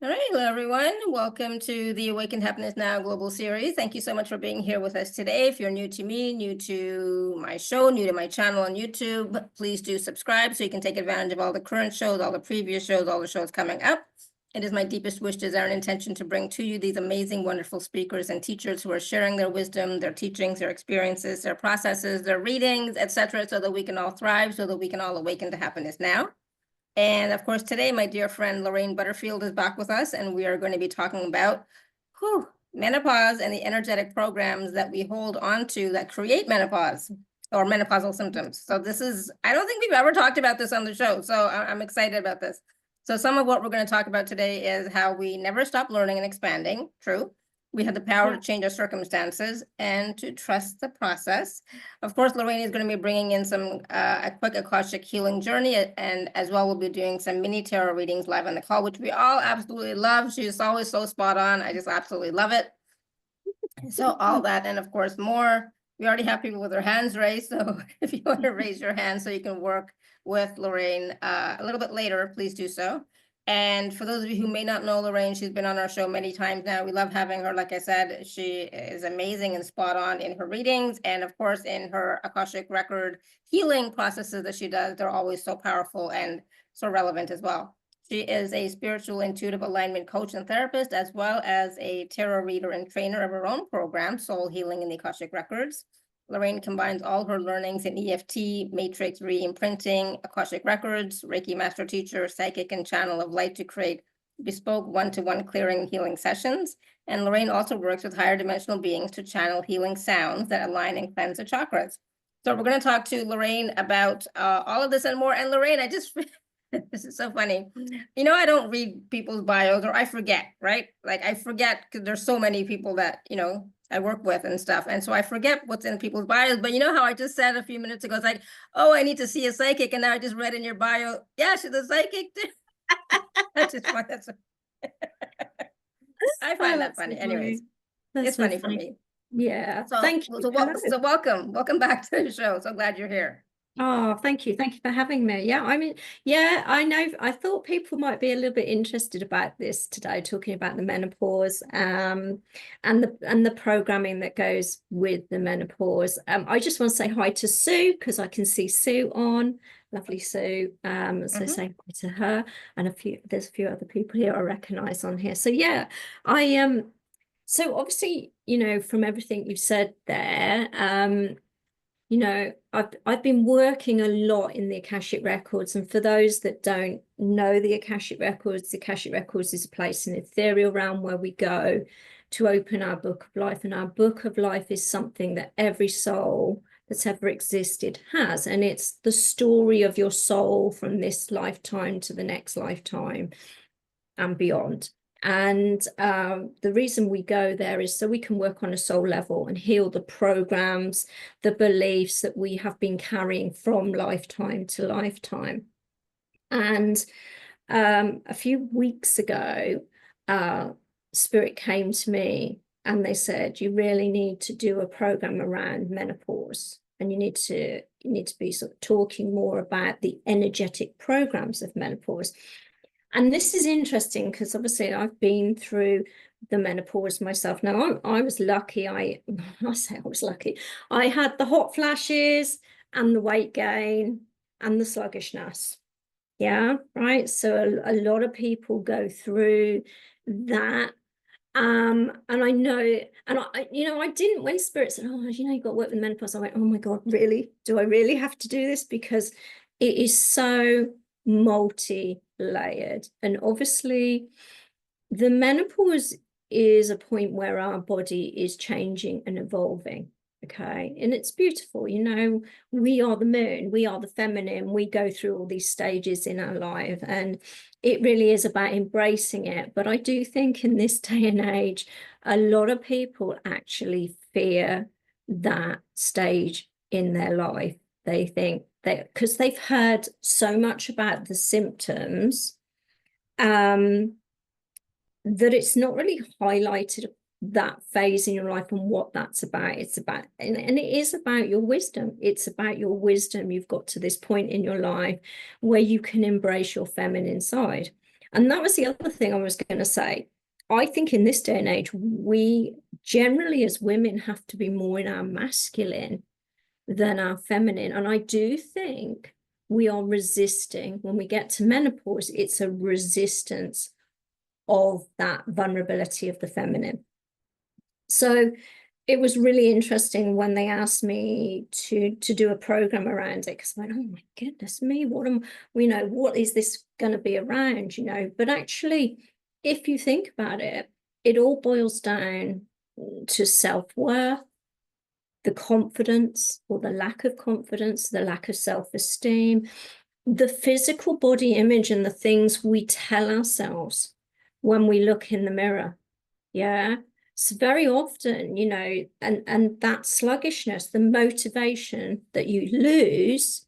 All right, hello everyone. Welcome to the Awakened Happiness Now Global Series. Thank you so much for being here with us today. If you're new to me, new to my show, new to my channel on YouTube, please do subscribe so you can take advantage of all the current shows, all the previous shows, all the shows coming up. It is my deepest wish, desire, and intention to bring to you these amazing, wonderful speakers and teachers who are sharing their wisdom, their teachings, their experiences, their processes, their readings, etc., so that we can all thrive, so that we can all awaken to happiness now. And of course, today, my dear friend Lorraine Butterfield is back with us, and we are going to be talking about menopause and the energetic programs that we hold on to that create menopause or menopausal symptoms. So this is, I don't think we've ever talked about this on the show, so I'm excited about this. So some of what we're going to talk about today is how we never stop learning and expanding, true. We have the power to change our circumstances and to trust the process. Of course, Lorraine is going to be bringing in some a quick Akashic Healing Journey, and as well, we'll be doing some mini tarot readings live on the call, which we all absolutely love. She's always so spot on. I just absolutely love it. So all that, and of course, more. We already have people with their hands raised, so if you want to raise your hand so you can work with Lorraine a little bit later, please do so. And for those of you who may not know Lorraine, she's been on our show many times now. We love having her. Like I said, she is amazing and spot on in her readings. And of course, in her Akashic record healing processes that she does, they're always so powerful and so relevant as well. She is a spiritual intuitive alignment coach and therapist, as well as a tarot reader and trainer of her own program, Soul Healing in the Akashic Records. Lorraine combines all her learnings in EFT, matrix re-imprinting, Akashic Records, Reiki Master Teacher, Psychic, and Channel of Light to create bespoke one-to-one clearing and healing sessions. And Lorraine also works with higher dimensional beings to channel healing sounds that align and cleanse the chakras. So we're going to talk to Lorraine about all of this and more. And Lorraine, I just, this is so funny. You know, I don't read people's bios, or I forget, right? Like I forget because there's so many people that, I work with and stuff. And so I forget what's in people's bios. But you know how I just said a few minutes ago, it's like, oh, I need to see a psychic. And now I just read in your bio, yeah, she's a psychic. That's just fun. I find that funny. Anyways, it's so funny for me. Yeah. So, thank you. So welcome back to the show. So glad you're here. Oh, thank you. Thank you for having me. Yeah, I mean, yeah, I know. I thought people might be a little bit interested about this today, talking about the menopause, and the programming that goes with the menopause. I just want to say hi to Sue because I can see Sue on. Lovely Sue. So say hi to her, and there's a few other people here I recognize on here. So yeah, so obviously, from everything you've said there, I've been working a lot in the Akashic Records, and for those that don't know the Akashic Records is a place in the ethereal realm where we go to open our book of life, and our book of life is something that every soul that's ever existed has, and it's the story of your soul from this lifetime to the next lifetime and beyond. And the reason we go there is so we can work on a soul level and heal the programs, the beliefs that we have been carrying from lifetime to lifetime. And a few weeks ago, Spirit came to me and they said, you really need to do a program around menopause. And you need to be sort of talking more about the energetic programs of menopause. And this is interesting because obviously I've been through the menopause myself. Now, I was lucky. I say I was lucky. I had the hot flashes and the weight gain and the sluggishness. Yeah, right. So a lot of people through that. And I know, and I didn't, when Spirit said, oh, you've got to work with menopause, I went, oh my God, really? Do I really have to do this? Because it is so multi-layered. And obviously the menopause is a point where our body is changing and evolving. Okay. And it's beautiful. We are the moon, we are the feminine, we go through all these stages in our life, and it really is about embracing it. But I do think in this day and age, a lot of people actually fear that stage in their life. They think that because they've heard so much about the symptoms, that it's not really highlighted that phase in your life and what that's about. It's about, and it is about your wisdom. It's about your wisdom. You've got to this point in your life where you can embrace your feminine side. And that was the other thing I was going to say. I think in this day and age, we generally as women have to be more in our masculine than our feminine. And I do think we are resisting, when we get to menopause, it's a resistance of that vulnerability of the feminine. So it was really interesting when they asked me to do a program around it, because I went, oh my goodness me, what is this going to be around, But actually, if you think about it, it all boils down to self-worth, the confidence or the lack of confidence, the lack of self-esteem, the physical body image, and the things we tell ourselves when we look in the mirror. Yeah. So very often, and that sluggishness, the motivation that you lose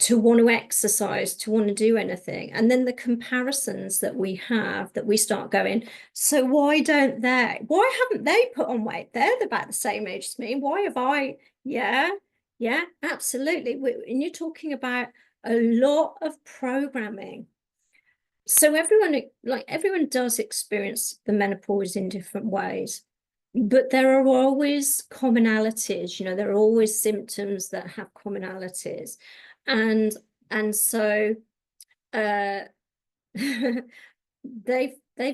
to want to exercise, to want to do anything. And then the comparisons that we have, that we start going, so why haven't they put on weight? They're about the same age as me. Why have I? Yeah, absolutely. And you're talking about a lot of programming. So everyone does experience the menopause in different ways, but there are always commonalities. There are always symptoms that have commonalities, and so they've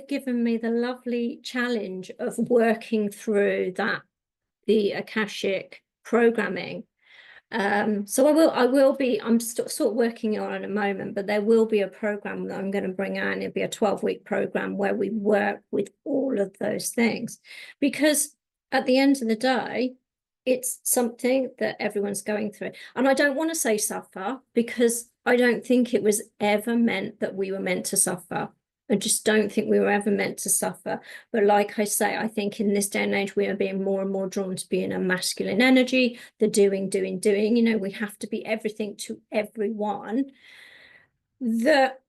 given me the lovely challenge of working through the Akashic programming. So I'm sort of working on it at a moment, but there will be a program that I'm going to bring out, and it'll be a 12-week program where we work with all of those things, because at the end of the day, it's something that everyone's going through. And I don't want to say suffer, because I don't think it was ever meant that we were meant to suffer. I just don't think we were ever meant to suffer. But like I say, I think in this day and age, we are being more and more drawn to being a masculine energy, the doing. We have to be everything to everyone. That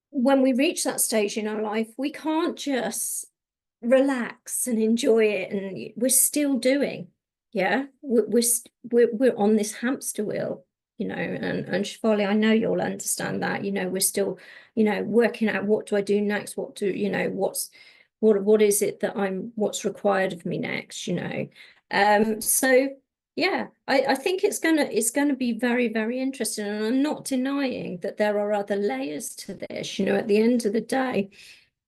when we reach that stage in our life, we can't just relax and enjoy it, and we're still doing. Yeah, we're on this hamster wheel. And Shefali, I know you'll understand that. We're still, working out, what do I do next? What is it that what's required of me next? So yeah, I think it's gonna be very, very interesting. And I'm not denying that there are other layers to this. At the end of the day,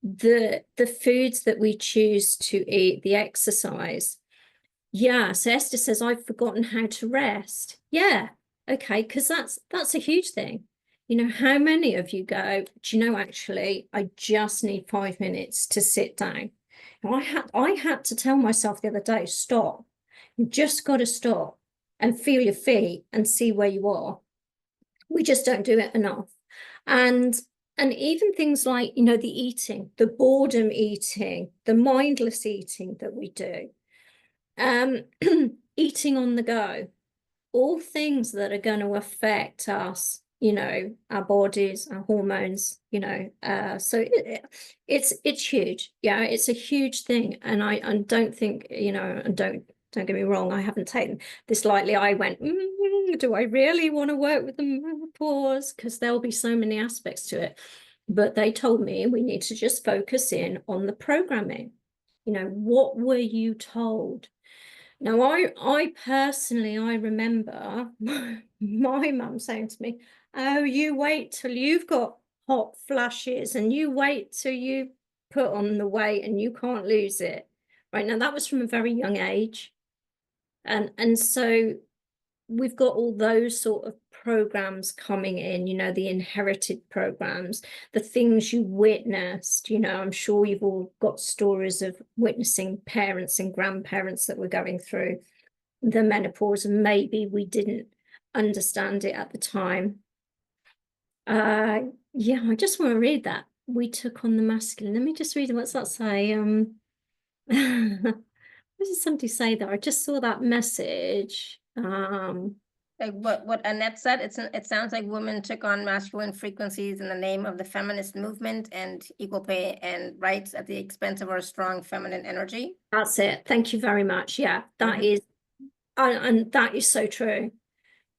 the foods that we choose to eat, the exercise. Yeah, so Esther says, I've forgotten how to rest. Yeah, okay, because that's a huge thing. How many of you go, do you know, actually, I just need 5 minutes to sit down. I had to tell myself the other day, stop. You just got to stop and feel your feet and see where you are. We just don't do it enough. And even things like, the eating, the boredom eating, the mindless eating that we do, eating on the go, all things that are going to affect us, our bodies, our hormones, so it's huge. Yeah, it's a huge thing. And I don't think, and don't get me wrong, I haven't taken this lightly. I went, do I really want to work with the menopause? Because there'll be so many aspects to it. But they told me we need to just focus in on the programming. What were you told? Now, I personally, I remember my mum saying to me, oh, you wait till you've got hot flushes, and you wait till you put on the weight and you can't lose it. Right now, that was from a very young age. And so we've got all those sort of programs coming in, the inherited programs, the things you witnessed. I'm sure you've all got stories of witnessing parents and grandparents that were going through the menopause, and maybe we didn't understand it at the time. Yeah, I just want to read that. We took on the masculine. Let me just read it. What's that say? What did somebody say there? I just saw that message. Like what Annette said, it sounds like women took on masculine frequencies in the name of the feminist movement and equal pay and rights at the expense of our strong feminine energy. That's it. Thank you very much. Yeah, that is, and that is so true.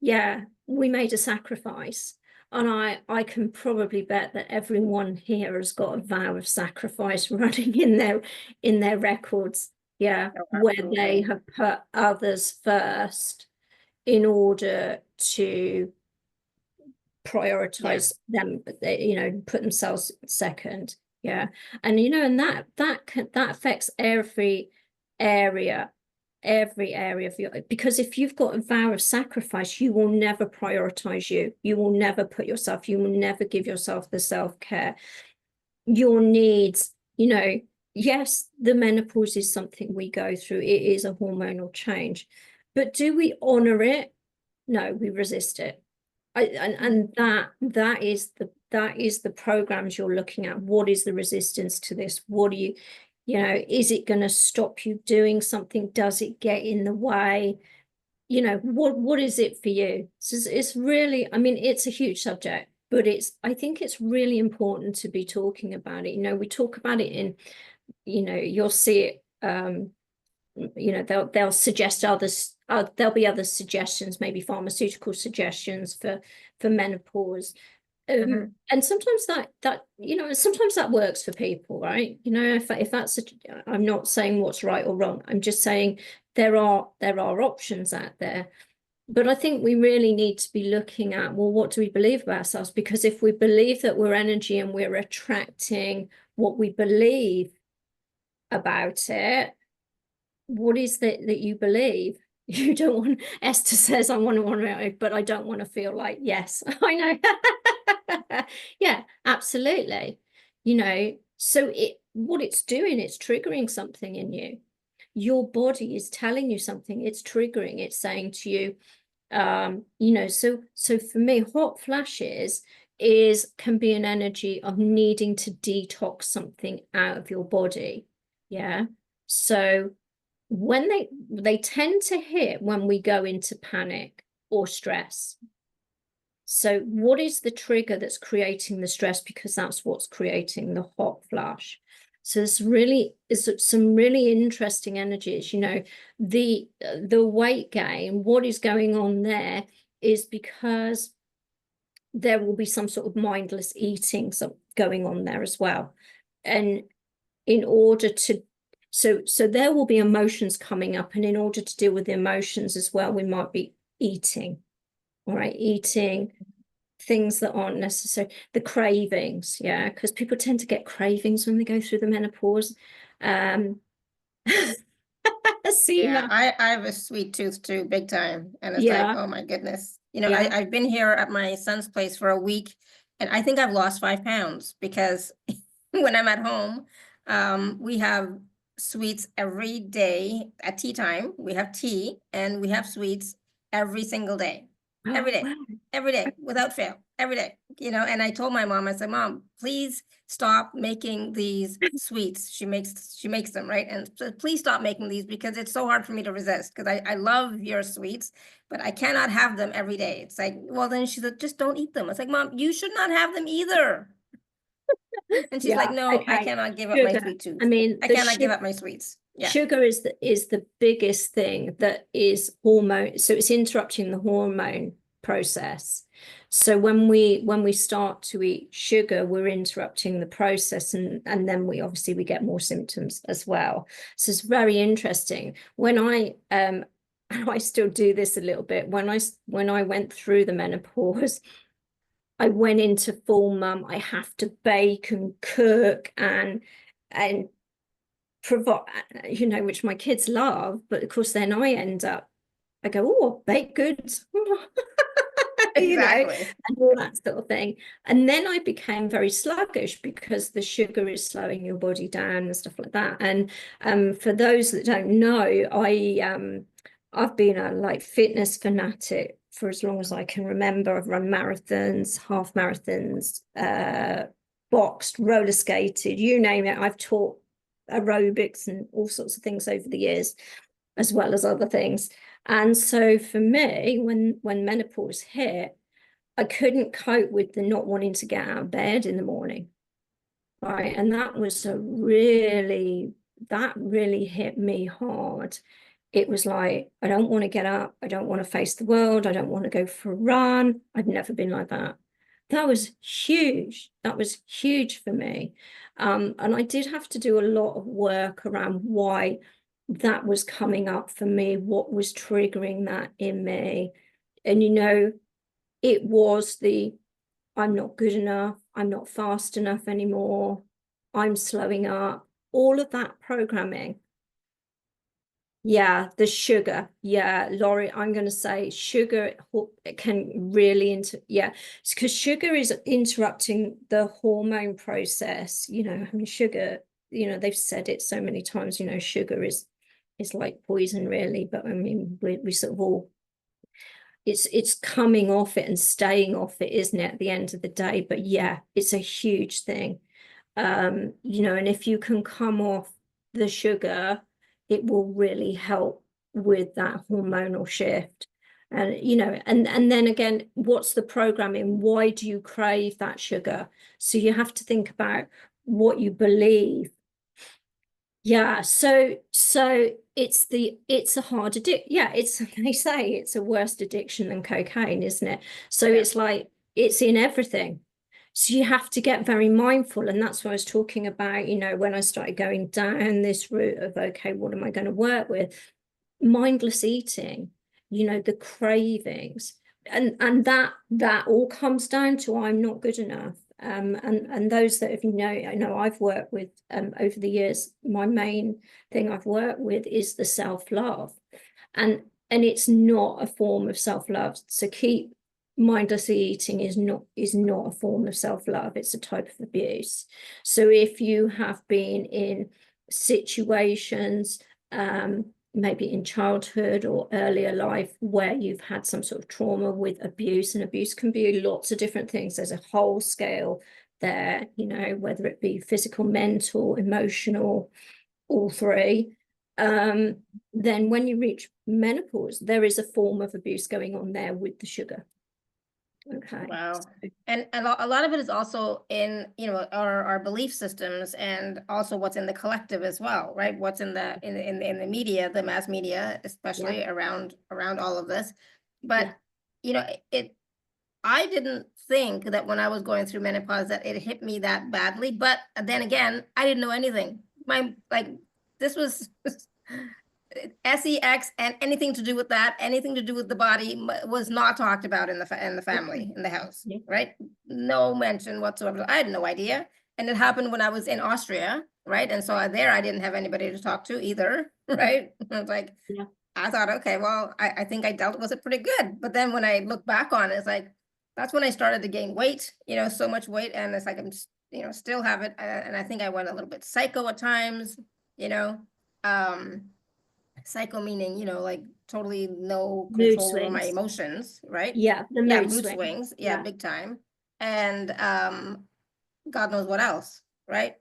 Yeah, we made a sacrifice. I can probably bet that everyone here has got a vow of sacrifice running in their records, yeah, Oh, where they absolutely. have put others first in order to Yeah. prioritize them, but they, you know, put themselves second. Yeah. And you know, and that affects area every area of your, because if you've got a vow of sacrifice, you will never prioritize you will never put yourself, you will never give yourself the self-care, your needs, you know. Yes, the menopause is something we go through, it is a hormonal change, but do we honor it? No, we resist it. And that is the programs you're looking at. What is the resistance to this? What do you know, is it going to stop you doing something? Does it get in the way? You know, what is it for you? So it's really, I mean, it's a huge subject, but I think it's really important to be talking about it. You know, we talk about it in, you know, you'll see it, you know, they'll suggest others, there'll be other suggestions, maybe pharmaceutical suggestions for menopause. And sometimes that you know, sometimes that works for people, right? You know, if that's I'm not saying what's right or wrong, I'm just saying there are options out there. But I think we really need to be looking at, well, what do we believe about ourselves? Because if we believe that we're energy and we're attracting what we believe about it, what is that you believe? You don't want, Esther says, I want to, but I don't want to feel like, yes, I know. Yeah, absolutely. You know, so what it's doing, it's triggering something in you. Your body is telling you something, it's triggering, it's saying to you, you know, so for me, hot flashes can be an energy of needing to detox something out of your body. Yeah. So when they tend to hit when we go into panic or stress. So what is the trigger that's creating the stress? Because that's what's creating the hot flash. So it's some really interesting energies. You know, the weight gain, what is going on there is because there will be some sort of mindless eating going on there as well. And in order to, so there will be emotions coming up, and in order to deal with the emotions as well, we might be eating, all right, eating things that aren't necessary, the cravings, yeah, because people tend to get cravings when they go through the menopause. Yeah, Seema, I have a sweet tooth too, big time. And it's like, yeah, oh my goodness. You know, yeah, I've been here at my son's place for a week, and I think I've lost 5 pounds because when I'm at home, we have sweets every day at tea time. We have tea and we have sweets every single day, oh, every day, wow. every day, without fail, every day. You know, and I told my mom, I said, Mom, please stop making these sweets. She makes them, right? And so please stop making these because it's so hard for me to resist, because I love your sweets, but I cannot have them every day. It's like, well, then she said, just don't eat them. It's like, Mom, you should not have them either. And she's like, Yeah, no, I okay. cannot give up my Sugar, sweet I tooth. mean, I the cannot give up my sweets. Yeah. sugar is the biggest thing that is hormone, so it's interrupting the hormone process. So when we start to eat sugar, we're interrupting the process, and then we obviously we get more symptoms as well. So it's very interesting. When I still do this a little bit, when I went through the menopause, I went into full mum. I have to bake and cook and provide, you know, which my kids love, but of course then I go, oh, baked goods, you know, Exactly. and all that sort of thing. And then I became very sluggish because the sugar is slowing your body down and stuff like that. And for those that don't know, I've been a like fitness fanatic for as long as I can remember. I've run marathons, half marathons, boxed, roller skated, you name it. I've taught aerobics and all sorts of things over the years, as well as other things. And so for me, when menopause hit, I couldn't cope with the not wanting to get out of bed in the morning. Right. And that really hit me hard. It was like, I don't want to get up. I don't want to face the world. I don't want to go for a run. I've never been like that. That was huge. That was huge for me. And I did have to do a lot of work around why that was coming up for me, what was triggering that in me. And, you know, it was the, I'm not good enough, I'm not fast enough anymore, I'm slowing up, all of that programming. Yeah, the sugar. Yeah, Laurie, I'm going to say sugar can really, yeah, because sugar is interrupting the hormone process. You know, I mean, sugar, you know, they've said it so many times, you know, sugar is like poison, really. But I mean, we sort of all, it's coming off it and staying off it, isn't it, at the end of the day? But yeah, it's a huge thing. You know, and if you can come off the sugar, it will really help with that hormonal shift. And, you know, and then again, what's the programming? Why do you crave that sugar? So you have to think about what you believe. Yeah, so it's a hard addiction. Yeah, it's, they say it's a worse addiction than cocaine, isn't it? So Yeah. it's like it's in everything. So you have to get very mindful. And that's what I was talking about, you know, when I started going down this route of, okay, what am I going to work with? Mindless eating, you know, the cravings. And that all comes down to I'm not good enough. And those that, if you know, I know I've worked with over the years, my main thing I've worked with is the self-love. And it's not a form of self-love. So keep mindlessly eating is not a form of self-love, it's a type of abuse. So if you have been in situations, maybe in childhood or earlier life, where you've had some sort of trauma with abuse, and abuse can be lots of different things. There's a whole scale there, you know, whether it be physical, mental, emotional, all three. Then when you reach menopause, there is a form of abuse going on there with the sugar. Okay. Wow. And a lot of it is also in, you know, our belief systems, and also what's in the collective as well, right? What's in the in the media, the mass media, especially Yeah. around all of this. But Yeah. you know, I didn't think that when I was going through menopause that it hit me that badly. But then again, I didn't know anything. This was sex, and anything to do with that, anything to do with the body was not talked about in the family, in the house, Yeah. right? No mention whatsoever. I had no idea. And it happened when I was in Austria, right? And so there I didn't have anybody to talk to either, right? I was like, Yeah. I thought, okay, well, I think I dealt with it pretty good. But then when I look back on it, it's like, that's when I started to gain weight, you know, so much weight. And it's like, I'm just, you know, still have it. And I think I went a little bit psycho at times, you know, psycho meaning, you know, like totally no Mood control over my swings. emotions, right? Yeah, the Yeah, mood mood swing. swings. Yeah, Yeah. big time. And God knows what else, right?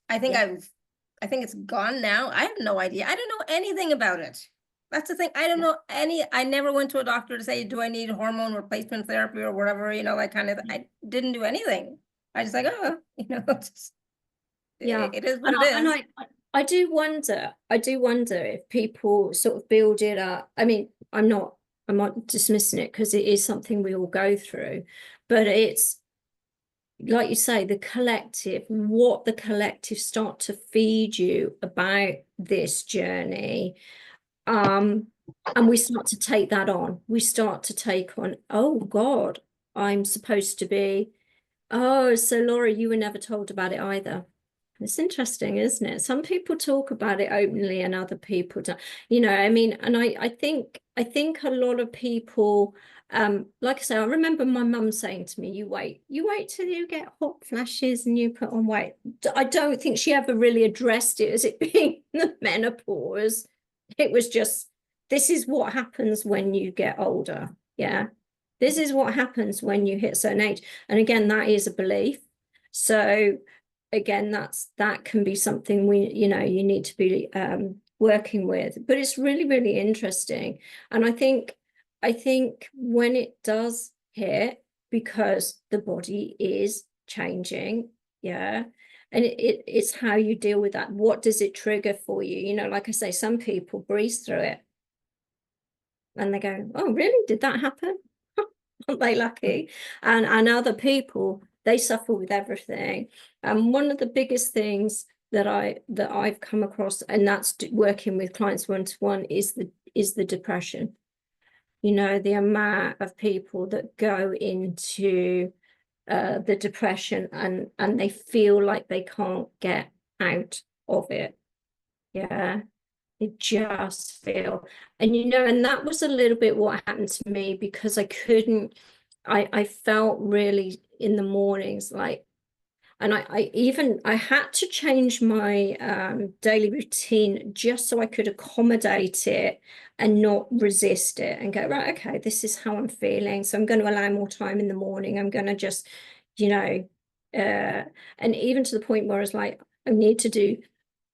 I think Yeah. I think it's gone now. I have no idea. I don't know anything about it. That's the thing. I don't know I never went to a doctor to say, do I need hormone replacement therapy or whatever, you know, like kind of, I didn't do anything. I just like, oh, you know, just, Yeah. it is what And it is. I do wonder if people sort of build it up. I mean, I'm not dismissing it, because it is something we all go through, but it's like you say, the collective, what the collective start to feed you about this journey. And we start to take that on. We start to take on, oh God, I'm supposed to be, oh, so Laura, you were never told about it either. It's interesting, isn't it? Some people talk about it openly and other people don't. You know, I mean, and I think a lot of people, like I say, I remember my mum saying to me, you wait till you get hot flashes and you put on weight. I don't think she ever really addressed it as it being the menopause. It was just, this is what happens when you get older. Yeah. This is what happens when you hit a certain age. And again, that is a belief. So again, that can be something you need to be working with. But it's really, really interesting. And I think when it does hit, because the body is changing, yeah, and it's how you deal with that. What does it trigger for you? You know, like I say, some people breeze through it and they go, oh, really? Did that happen? aren't they lucky? And other people, they suffer with everything. And one of the biggest things that I've come across, and that's working with clients one-to-one, is the depression. You know, the amount of people that go into the depression and they feel like they can't get out of it. Yeah, they just feel, and you know, and that was a little bit what happened to me, because I felt really in the mornings like, and I had to change my daily routine just so I could accommodate it and not resist it and go, right, okay, this is how I'm feeling, so I'm going to allow more time in the morning. I'm going to just, you know, and even to the point where I was like, I need to do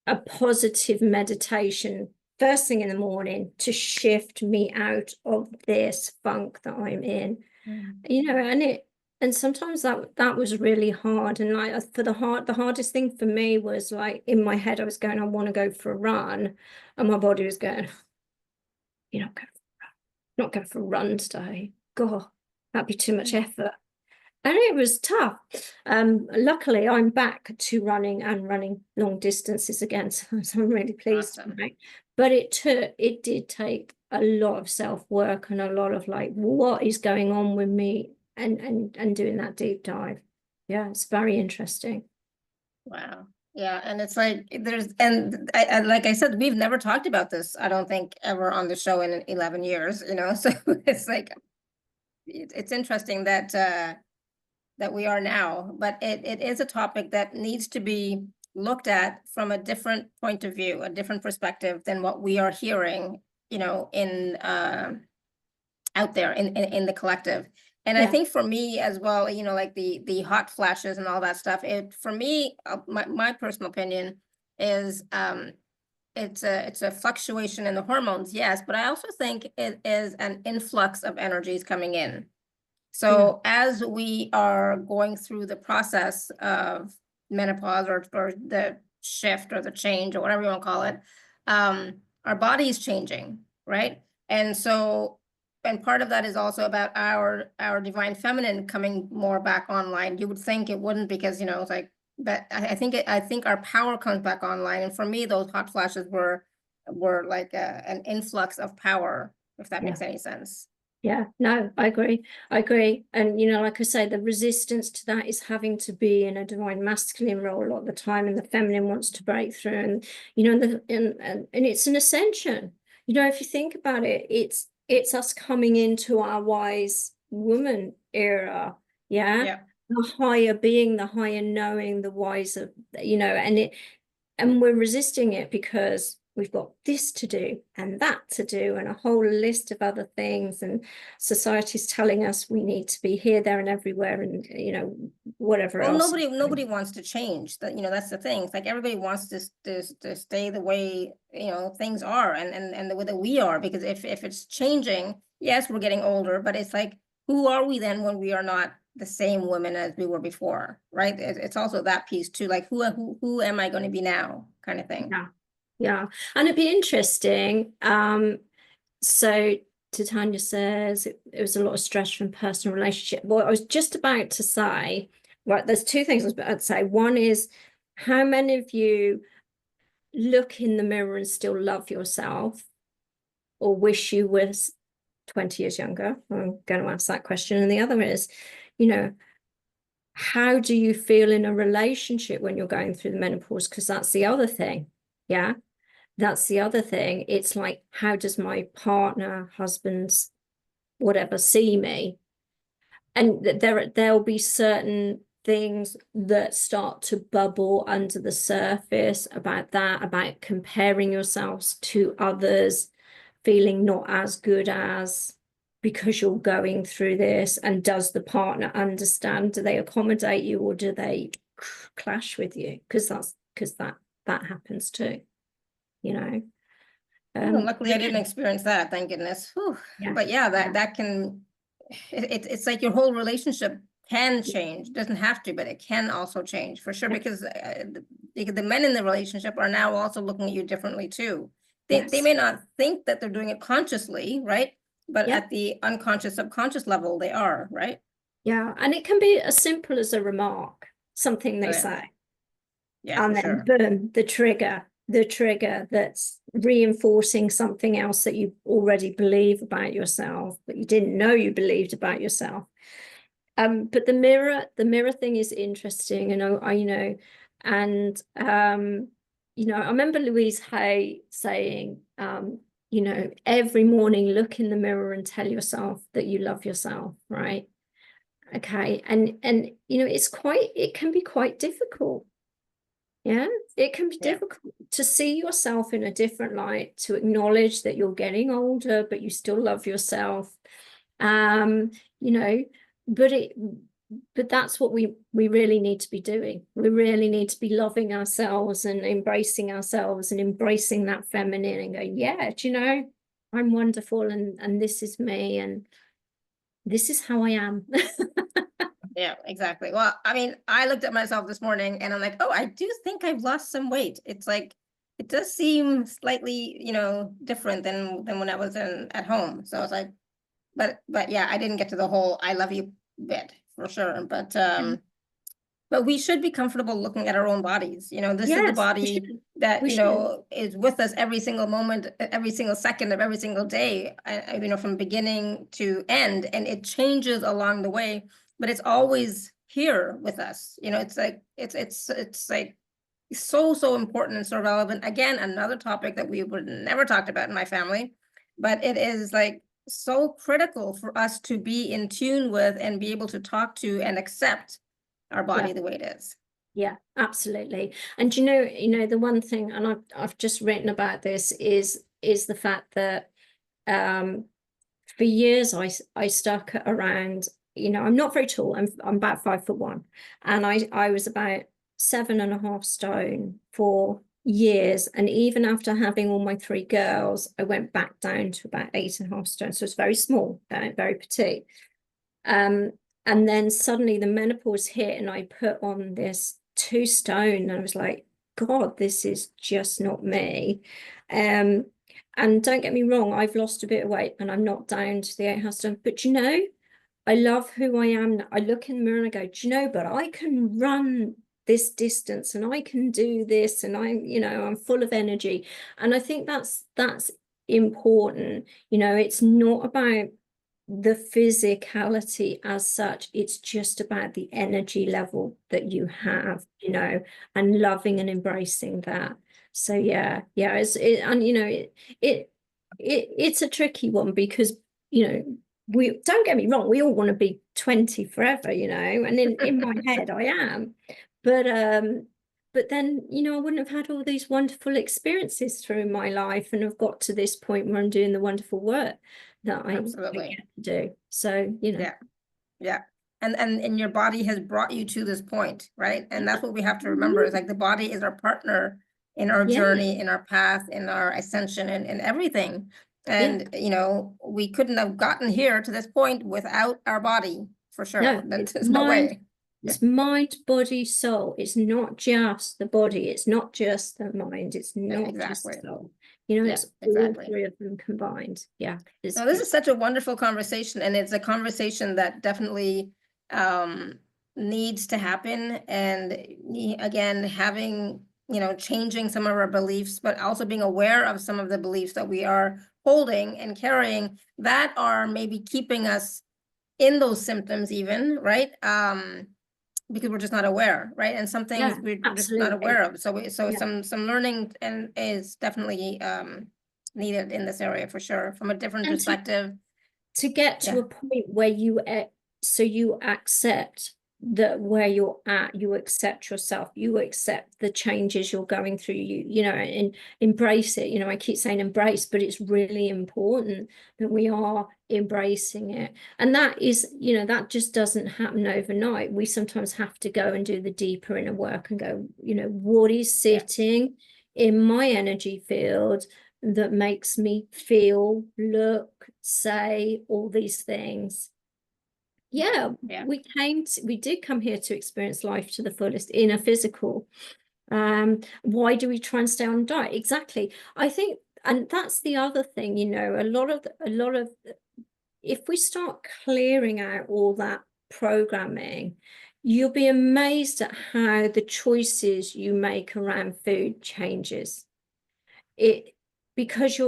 a positive meditation first thing in the morning to shift me out of this funk that I'm in. You know, and sometimes that was really hard. And like for the hardest thing for me was like in my head I was going, I want to go for a run, and my body was going, you're not going for a run today, god, that'd be too much effort. And it was tough. Luckily I'm back to running long distances again, so I'm really pleased. Awesome. Right? But it did take a lot of self-work and a lot of like, what is going on with me, and doing that deep dive. Yeah, it's very interesting. Wow. Yeah, and it's like and like I said, we've never talked about this, I don't think, ever on the show in 11 years, you know. So it's like it's interesting that that we are now, but it is a topic that needs to be looked at from a different point of view, a different perspective than what we are hearing, you know, in out there in the collective. And I think for me as well, you know, like the hot flashes and all that stuff, it for me, my personal opinion is it's a fluctuation in the hormones, yes, but I also think it is an influx of energies coming in. So as we are going through the process of menopause, or the shift or the change or whatever you want to call it, our body is changing, right? And so, and part of that is also about our divine feminine coming more back online. You would think it wouldn't, because, you know, it's like, but I think our power comes back online. And for me, those hot flashes were like an influx of power, if that makes any sense. Yeah, no, I agree. And, you know, like I say, the resistance to that is having to be in a divine masculine role a lot of the time, and the feminine wants to break through. And, you know, and it's an ascension. You know, if you think about it, it's us coming into our wise woman era. Yeah. The higher being, the higher knowing, the wiser, you know, and we're resisting it because we've got this to do and that to do and a whole list of other things, and society's telling us we need to be here, there, and everywhere, and, you know, whatever well, else. nobody wants to change. That, you know, that's the thing. It's like everybody wants to stay the way, you know, things are, and the way that we are, because if it's changing, yes, we're getting older, but it's like, who are we then when we are not the same women as we were before, right? It's also that piece too, like who am I going to be now, kind of thing. Yeah, and it'd be interesting. So Titania says it was a lot of stress from personal relationship. Well, I was just about to say, right, there's two things I was about to say. One is, how many of you look in the mirror and still love yourself, or wish you was 20 years younger? I'm going to ask that question. And the other is, you know, how do you feel in a relationship when you're going through the menopause? Because that's the other thing. Yeah. That's the other thing. It's like, how does my partner, husband's, whatever, see me? And there'll be certain things that start to bubble under the surface about that, about comparing yourselves to others, feeling not as good as, because you're going through this. And does the partner understand? Do they accommodate you, or do they clash with you? Because that happens too, you know. Luckily, I didn't experience that, thank goodness. Whew. Yeah. But yeah, that can, it's like your whole relationship can change. It doesn't have to, but it can also change for sure, because the men in the relationship are now also looking at you differently too. They may not think that they're doing it consciously, right? but Yeah. at the unconscious, subconscious level, they are, right? Yeah. And it can be as simple as a remark, something they Oh, yeah. say. Yeah, And for then sure. boom, the trigger that's reinforcing something else that you already believe about yourself, but you didn't know you believed about yourself. But the mirror thing is interesting, and I you know, and you know, I remember Louise Hay saying, you know, every morning look in the mirror and tell yourself that you love yourself, right? Okay, and you know, it can be quite difficult. Yeah, it can be Yeah. difficult to see yourself in a different light, to acknowledge that you're getting older, but you still love yourself. You know, but that's what we really need to be doing. We really need to be loving ourselves and embracing ourselves and embracing that feminine and go, yeah, do you know, I'm wonderful, and this is me, and this is how I am. Yeah, exactly. Well, I mean, I looked at myself this morning and I'm like, oh, I do think I've lost some weight. It's like, it does seem slightly, you know, different than when I was at home. So I was like, but yeah, I didn't get to the whole I love you bit for sure. But we should be comfortable looking at our own bodies. You know, this is the Yes, we body should. that, We you should. know, is with us every single moment, every single second of every single day, you know, from beginning to end, and it changes along the way, but it's always here with us. You know, it's like, it's like so important and so relevant. Again, another topic that we would never talked about in my family, but it is like so critical for us to be in tune with and be able to talk to and accept our body Yeah. the way it is. Yeah, absolutely. And you know, the one thing, and I've just written about this, is the fact that for years I stuck around, you know, I'm not very tall. I'm about 5'1", and I was about 7.5 stone for years. And even after having all my 3 girls, I went back down to about 8.5 stone. So it's very small, very petite. And then suddenly the menopause hit and I put on this 2 stone, and I was like, God, this is just not me. And don't get me wrong, I've lost a bit of weight and I'm not down to the 8.5 stone, but you know, I love who I am. I look in the mirror and I go, do you know, but I can run this distance and I can do this, and I'm, you know, I'm full of energy. And I think that's important. You know, it's not about the physicality as such, it's just about the energy level that you have, you know, and loving and embracing that. So yeah, and you know, it's a tricky one, because, you know, we, don't get me wrong, we all want to be 20 forever, you know, and in my head I am, but then, you know, I wouldn't have had all these wonderful experiences through my life, and have got to this point where I'm doing the wonderful work that I Absolutely. get to do. So, you know. Yeah. And your body has brought you to this point, right? And that's what we have to remember, is like the body is our partner in our Yeah. journey, in our path, in our ascension, and everything. And you know, we couldn't have gotten here to this point without our body, for sure. No, There's no way. it's mind, body, soul. It's not just the body, it's not just the mind, it's not just Exactly. the soul. You know, Yeah, it's all exactly. 3 of them combined. Yeah. No, this is such a wonderful conversation, and it's a conversation that definitely needs to happen. And again, having, you know, changing some of our beliefs, but also being aware of some of the beliefs that we are holding and carrying that are maybe keeping us in those symptoms even, right? Because we're just not aware, right? And some things Yeah, we're just not absolutely. aware of. So Yeah. some learning and is definitely needed in this area for sure, from a different And perspective. to get to Yeah. a point where you accept that where you're at, you accept yourself, you accept the changes you're going through, you know, and embrace it. You know, I keep saying embrace, but it's really important that we are embracing it. And that is, you know, that just doesn't happen overnight. We sometimes have to go and do the deeper inner work and go, you know, what is sitting in my energy field that makes me feel, look, say all these things. Yeah, we did come here to experience life to the fullest in a physical. Why do we try and stay on diet? Exactly. I think and that's the other thing, you know, a lot of if we start clearing out all that programming, you'll be amazed at how the choices you make around food changes. Because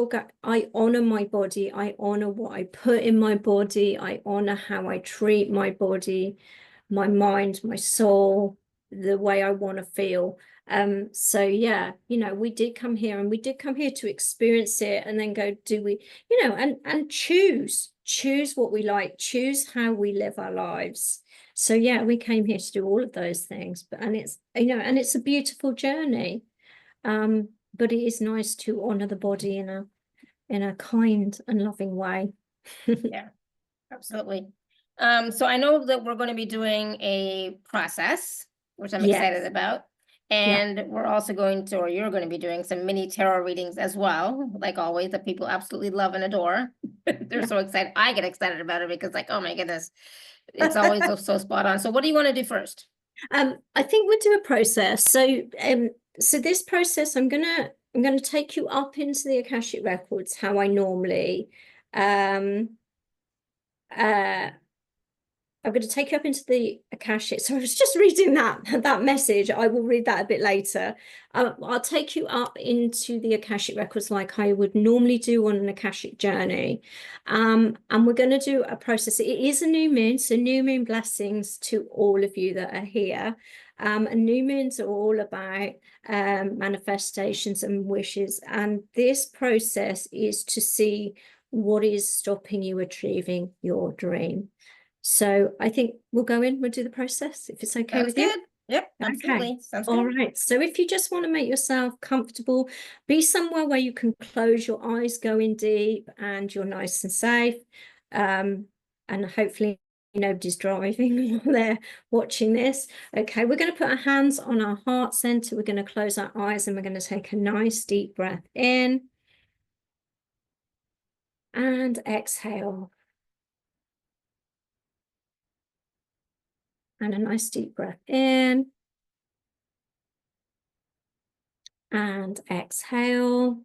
I honor my body, I honor what I put in my body, I honor how I treat my body, my mind, my soul, the way I want to feel. So yeah, you know, we did come here to experience it, and then go, do we, you know, and choose what we like, choose how we live our lives. So yeah, we came here to do all of those things, and it's, you know, and it's a beautiful journey. But it is nice to honor the body in a kind and loving way. Yeah, absolutely. So I know that we're going to be doing a process, which I'm excited Yes. about. Yeah. And we're also going to, or you're going to be doing some mini tarot readings as well, like always, that people absolutely love and adore. They're Yeah. so excited. I get excited about it because, like, oh my goodness, it's always so spot on. So what do you want to do first? I think we'll do a process. So this process, I'm gonna take you up into the Akashic records, how I normally I'm going to take you up into the Akashic. So I was just reading that message. I will read that a bit later. I'll take you up into the Akashic records like I would normally do on an Akashic journey. And we're going to do a process. It is a new moon, so new moon blessings to all of you that are here. And new moons are all about manifestations and wishes. And this process is to see what is stopping you achieving your dream. So I think we'll go in, we'll do the process, if it's okay with you. Sounds good. Yep, Okay. absolutely. Sounds All good. right. So if you just want to make yourself comfortable, be somewhere where you can close your eyes, go in deep, and you're nice and safe. And hopefully nobody's driving while they're watching this. Okay, we're going to put our hands on our heart center. We're going to close our eyes, and we're going to take a nice deep breath in and exhale. And a nice deep breath in and exhale.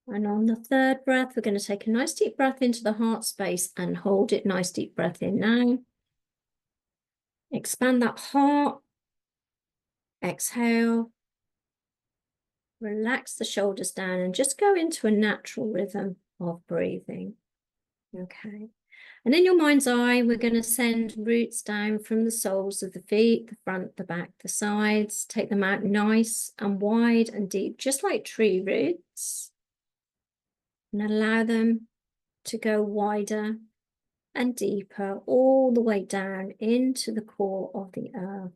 And on the third breath, we're going to take a nice deep breath into the heart space and hold it. Nice deep breath in now. Expand that heart. Exhale. Relax the shoulders down and just go into a natural rhythm of breathing. Okay. And in your mind's eye, we're going to send roots down from the soles of the feet, the front, the back, the sides. Take them out nice and wide and deep, just like tree roots. And allow them to go wider and deeper, all the way down into the core of the earth.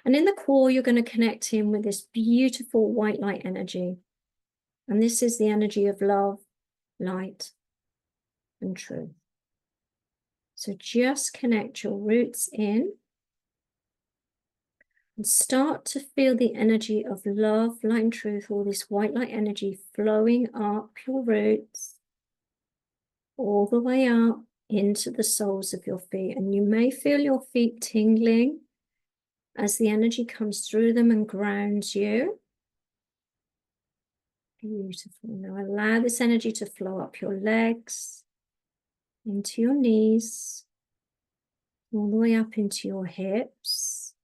And in the core, you're going to connect in with this beautiful white light energy. And this is the energy of love, light, and truth. So just connect your roots in and start to feel the energy of love, light, and truth, all this white light energy flowing up your roots, all the way up into the soles of your feet. And you may feel your feet tingling as the energy comes through them and grounds you. Beautiful. Now allow this energy to flow up your legs, into your knees, all the way up into your hips,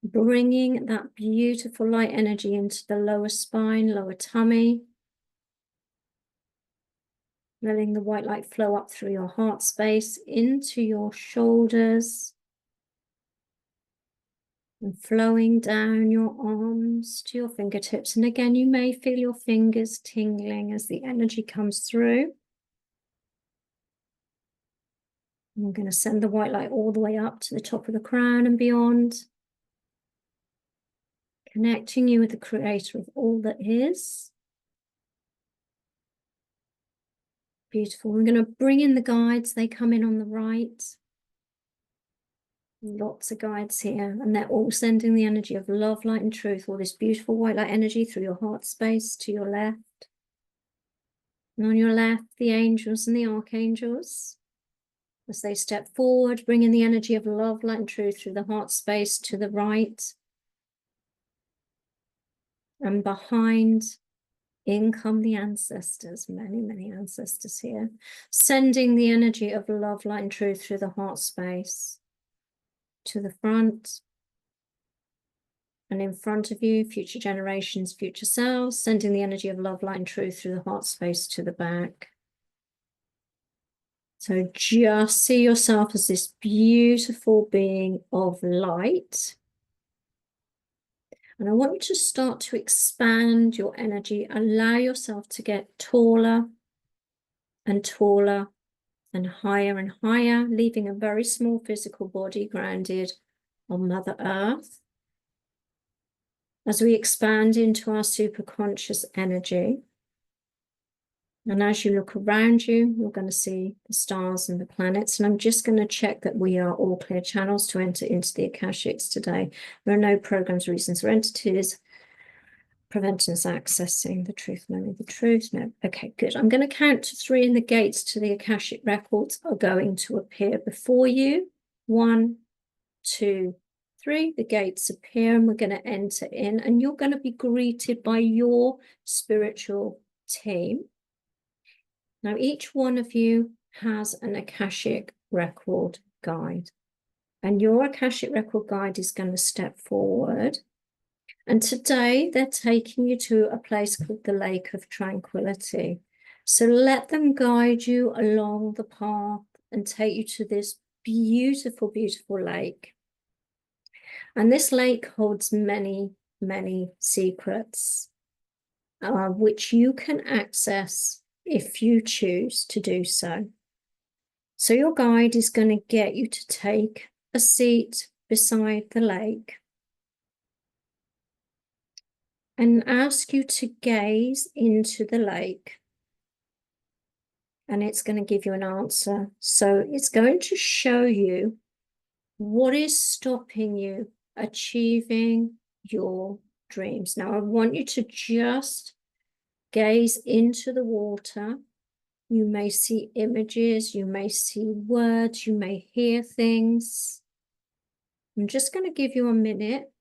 bringing that beautiful light energy into the lower spine, lower tummy, letting the white light flow up through your heart space, into your shoulders, and flowing down your arms to your fingertips. And again, you may feel your fingers tingling as the energy comes through. I'm going to send the white light all the way up to the top of the crown and beyond, connecting you with the creator of all that is. Beautiful. We're going to bring in the guides. They come in on the right. Lots of guides here, and they're all sending the energy of love, light, and truth, all this beautiful white light energy through your heart space to your left. And on your left, the angels and the archangels. As they step forward, bringing the energy of love, light, and truth through the heart space to the right. And behind, in come the ancestors, many, many ancestors here, sending the energy of love, light, and truth through the heart space to the front. And in front of you, future generations, future selves, sending the energy of love, light, and truth through the heart space to the back. So just see yourself as this beautiful being of light. And I want you to start to expand your energy. Allow yourself to get taller and taller and higher, leaving a very small physical body grounded on Mother Earth. As we expand into our superconscious energy, and as you look around you, you're going to see the stars and the planets. And I'm just going to check that we are all clear channels to enter into the Akashics today. There are no programs, reasons, or entities preventing us accessing the truth, knowing the truth. No. Okay, good. I'm going to count to 3 and the gates to the Akashic records are going to appear before you. 1, 2, 3. The gates appear and we're going to enter in, and you're going to be greeted by your spiritual team. Now, each one of you has an Akashic record guide, and your Akashic record guide is going to step forward. And today they're taking you to a place called the Lake of Tranquility. So let them guide you along the path and take you to this beautiful, beautiful lake. And this lake holds many, many secrets, which you can access if you choose to do so. So your guide is going to get you to take a seat beside the lake and ask you to gaze into the lake. And it's going to give you an answer. So it's going to show you what is stopping you achieving your dreams. Now, I want you to just gaze into the water. You may see images, you may see words, you may hear things. I'm just going to give you a minute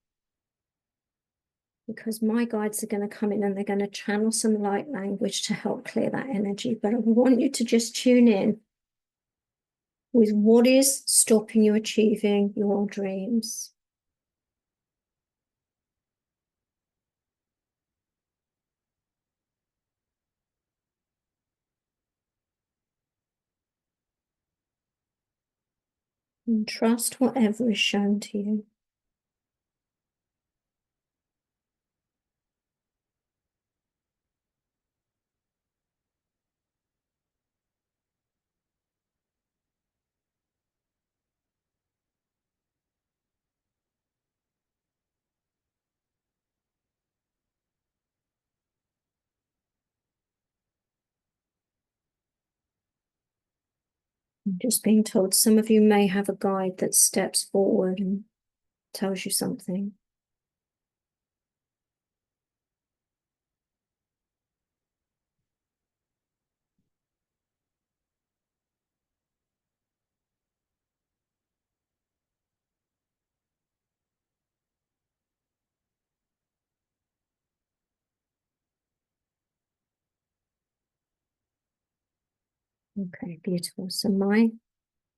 because my guides are going to come in and they're going to channel some light language to help clear that energy. But I want you to just tune in with what is stopping you achieving your dreams. And trust whatever is shown to you. I'm just being told some of you may have a guide that steps forward and tells you something. Okay, beautiful. So my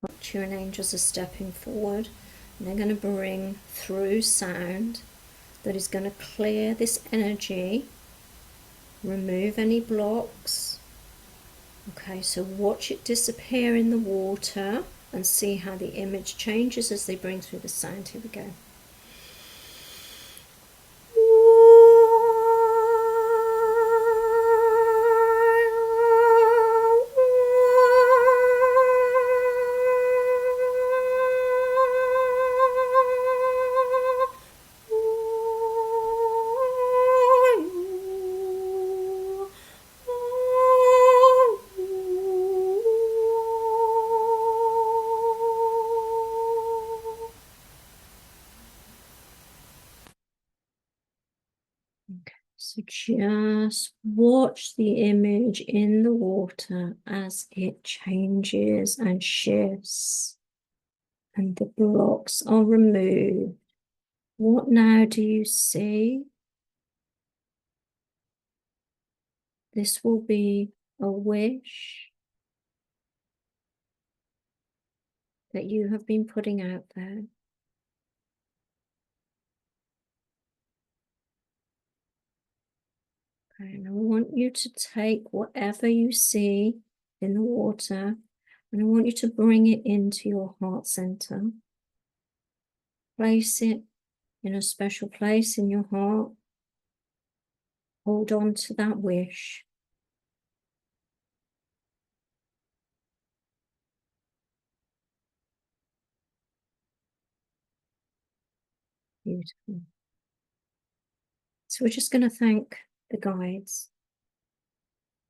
Archer angels are stepping forward, and they're going to bring through sound that is going to clear this energy, remove any blocks. Okay, so watch it disappear in the water and see how the image changes as they bring through the sound. Here we go. So just watch the image in the water as it changes and shifts and the blocks are removed. What now do you see? This will be a wish that you have been putting out there. And I want you to take whatever you see in the water and I want you to bring it into your heart center. Place it in a special place in your heart. Hold on to that wish. Beautiful. So we're just going to thank the guides.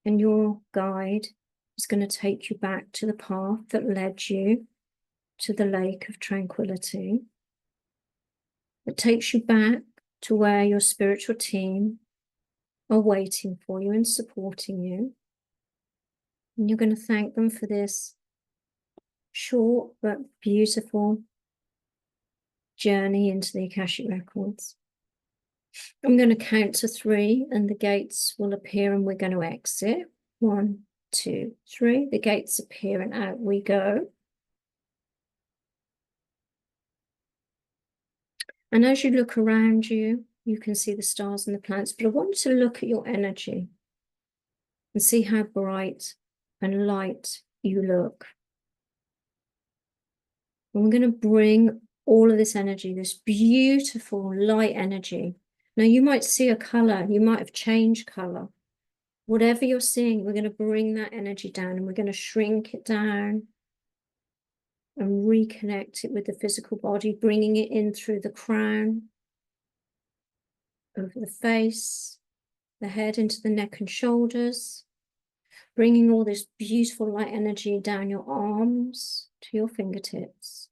And your guide is going to take you back to the path that led you to the lake of tranquility. It takes you back to where your spiritual team are waiting for you and supporting you. And you're going to thank them for this short but beautiful journey into the Akashic Records. I'm going to count to 3 and the gates will appear and we're going to exit. 1, 2, 3. The gates appear and out we go. And as you look around you, you can see the stars and the planets, but I want you to look at your energy and see how bright and light you look. And we're going to bring all of this energy, this beautiful light energy. Now you might see a color, you might have changed color. Whatever you're seeing, we're going to bring that energy down and we're going to shrink it down and reconnect it with the physical body, bringing it in through the crown, over the face, the head into the neck and shoulders, bringing all this beautiful light energy down your arms to your fingertips,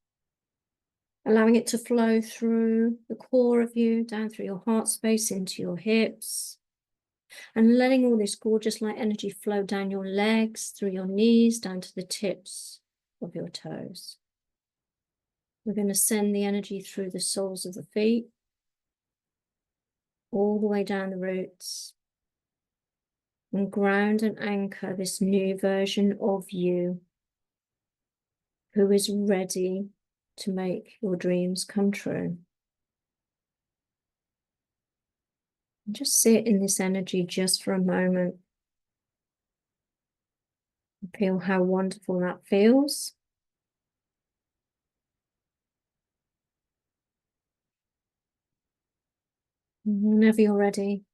allowing it to flow through the core of you, down through your heart space, into your hips, and letting all this gorgeous light energy flow down your legs, through your knees, down to the tips of your toes. We're going to send the energy through the soles of the feet, all the way down the roots, and ground and anchor this new version of you who is ready to make your dreams come true. And just sit in this energy just for a moment. Feel how wonderful that feels. And whenever you're ready,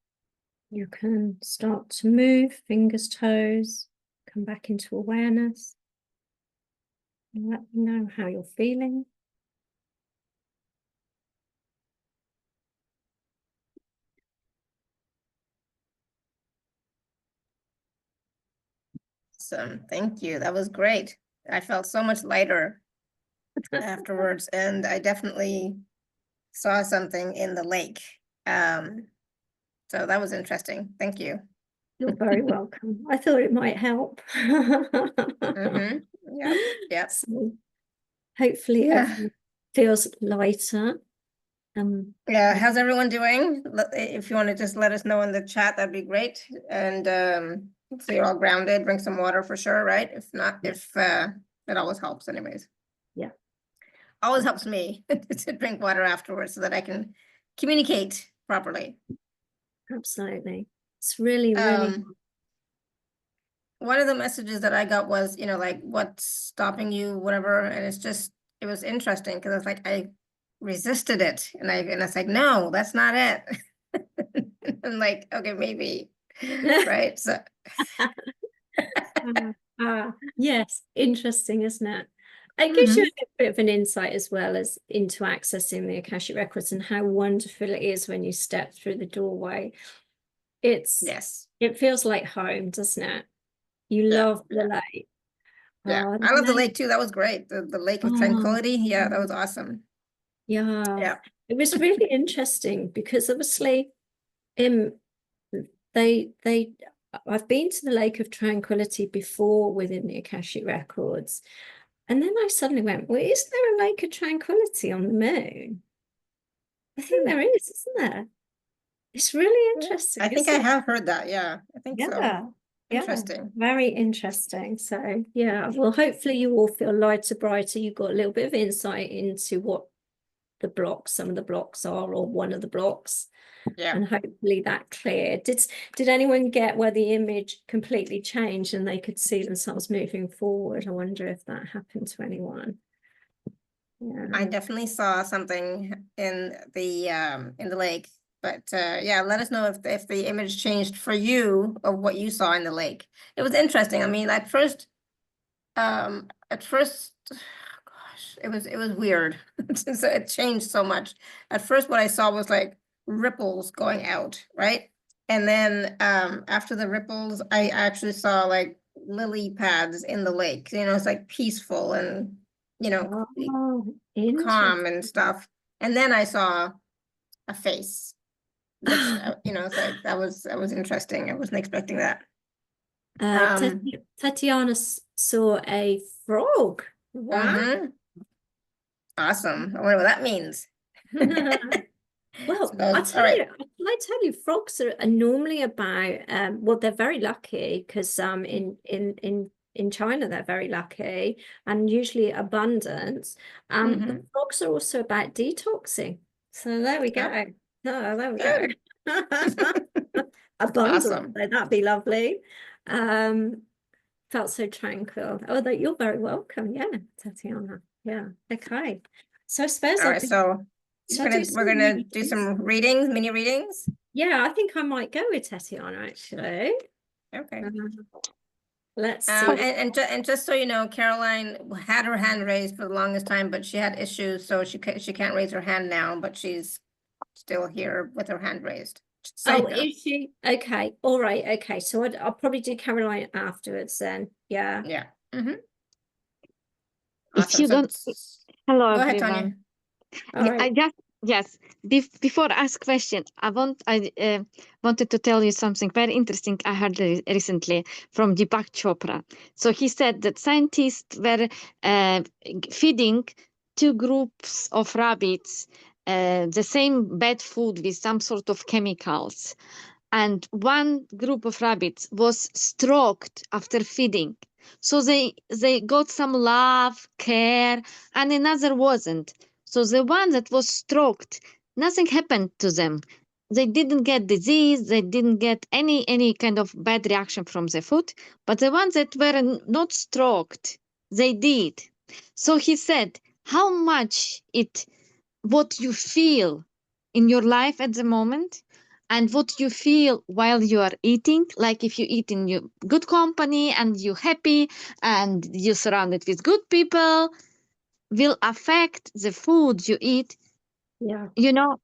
you can start to move, fingers, toes, come back into awareness. And let me know how you're feeling. Awesome. Thank you. That was great. I felt so much lighter afterwards, and I definitely saw something in the lake. So that was interesting. Thank you. You're very welcome. I thought it might help. Yeah. Yeah. So hopefully everyone feels lighter. Yeah. How's everyone doing? If you want to just let us know in the chat, that'd be great. And so you're all grounded, drink some water for sure, right? If not, if it always helps anyways. Yeah. Always helps me to drink water afterwards so that I can communicate properly. Absolutely. It's really, really one of the messages that I got was, like what's stopping you, whatever. And it was interesting because it's like I resisted it and it's like, no, that's not it. I'm like, okay, maybe. Right. So yes, interesting, isn't it? It gives you a bit of an insight as well as into accessing the Akashic Records and how wonderful it is when you step through the doorway. yes. It feels like home, doesn't it? You love the lake. Yeah, I love the lake too. That was great. The lake of tranquility. Yeah, that was awesome. Yeah. Yeah. It was really interesting because obviously I've been to the Lake of Tranquility before within the Akashic Records. And then I suddenly went, well, isn't there a Lake of Tranquility on the moon? I think there is, isn't there? It's really interesting. I think I have heard that. Yeah, I think so. Yeah. Interesting. Very interesting. So yeah, well, hopefully you all feel lighter, brighter. You've got a little bit of insight into what some of the blocks are, or one of the blocks. Yeah. And hopefully that cleared. Did anyone get where the image completely changed and they could see themselves moving forward? I wonder if that happened to anyone. Yeah. I definitely saw something in the lake, but yeah, let us know if the image changed for you of what you saw in the lake. It was interesting. I mean, at first, gosh, it was weird. So it changed so much. At first, what I saw was like ripples going out, right? And then after the ripples, I actually saw like lily pads in the lake. You know, it's like peaceful and, you know, Oh, calm and interesting. stuff. And then I saw a face, which you know, so that was interesting. I wasn't expecting that. Tatiana saw a frog. Wow. Mhm. Awesome. I wonder what that means. Well, So, all right. I tell you, frogs are normally about well, they're very lucky because in China they're very lucky and usually abundant. But frogs are also about detoxing. So there we go. Oh, Oh, there we good. go. Abundant, Awesome. so that'd be lovely. Felt so tranquil. Oh, that you're very welcome. Yeah, Tatiana. Yeah. Okay. So I suppose All right, so we're gonna do some readings, mini readings. Yeah, I think I might go with Tatiana actually. Okay. Let's see. And just so you know, Caroline had her hand raised for the longest time, but she had issues, so she can't raise her hand now, but she's still here with her hand raised. So is she? Okay. All right. Okay. So I'll probably do Caroline afterwards then. Yeah. Yeah. Mm-hmm. If Awesome. you don't, hello go ahead, everyone. Tanya. I just yes. Before I ask question, I wanted to tell you something very interesting I heard recently from Deepak Chopra. So he said that scientists were feeding two groups of rabbits the same bad food with some sort of chemicals, and one group of rabbits was stroked after feeding. So they got some love, care, and another wasn't. So the one that was stroked, nothing happened to them. They didn't get disease, they didn't get any kind of bad reaction from the food, but the ones that were not stroked, they did. So he said, how much what you feel in your life at the moment and what you feel while you are eating, like if you eat in your good company and you're happy and you're surrounded with good people, will affect the food you eat. Yeah. You know,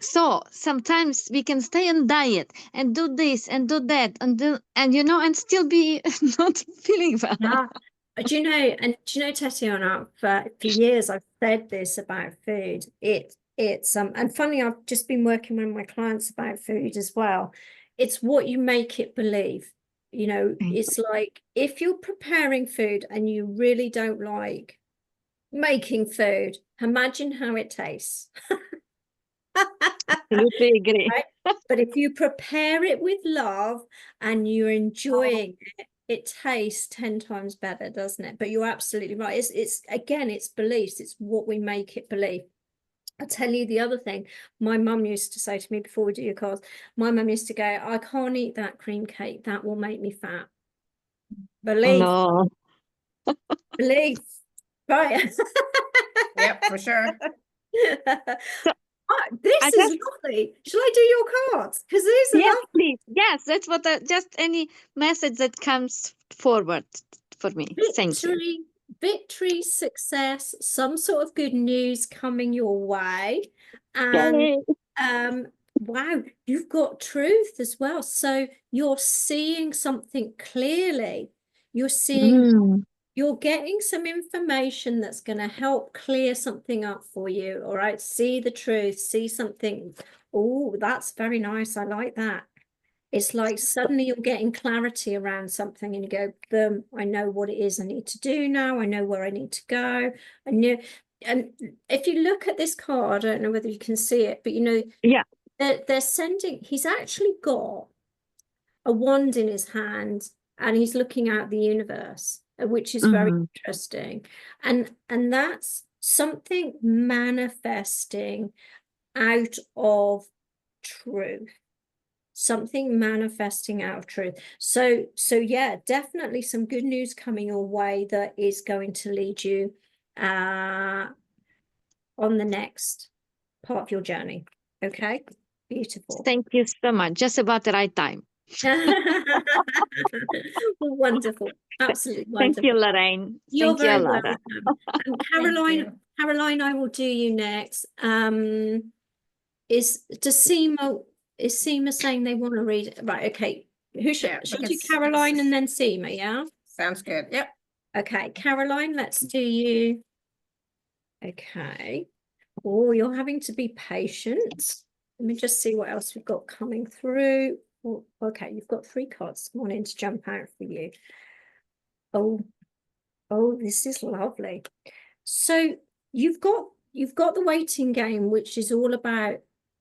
so sometimes we can stay on diet and do this and do that and you know, and still be not feeling well. Yeah. Do you know, Tatiana, for years I've said this about food. It's and funny, I've just been working with my clients about food as well. It's what you make it believe. You know, it's like if you're preparing food and you really don't like making food, imagine how it tastes. Absolutely agree. Right? But if you prepare it with love and you're enjoying it tastes 10 times better, doesn't it? But you're absolutely right. It's again, it's beliefs. It's what we make it believe. I'll tell you the other thing. My mum used to say to me before we do your calls, my mum used to go, I can't eat that cream cake. That will make me fat. Belief. No. Belief. Right. Yep, for sure. So, this is lovely. Shall I do your cards? Because these are yes, lovely. please. Yes, that's what just any message that comes forward for me. Thank you. Victory, success, some sort of good news coming your way. And Yay. wow, you've got truth as well. So you're seeing something clearly. You're seeing you're getting some information that's going to help clear something up for you. All right. See the truth, see something. Oh, that's very nice. I like that. It's like suddenly you're getting clarity around something and you go, boom, I know what it is I need to do now. I know where I need to go. I know. And if you look at this card, I don't know whether you can see it, but you know, Yeah. they're sending, he's actually got a wand in his hand and he's looking out the universe, which is very interesting. And that's something manifesting out of truth. Something manifesting out of truth. So yeah, definitely some good news coming your way that is going to lead you on the next part of your journey. Okay, beautiful. Thank you so much. Just about the right time. Wonderful, absolutely wonderful. Thank you, Lorraine. You're Thank you, very Laura. welcome. And Caroline, I will do you next. Is Seema saying they want to read it? Right, okay. Who should I do? Caroline and then Seema, yeah? Sounds good. Yep. Okay, Caroline, let's do you. Okay. Oh, you're having to be patient. Let me just see what else we've got coming through. Oh, okay, you've got 3 cards wanting to jump out for you. Oh, this is lovely. So you've got the waiting game, which is all about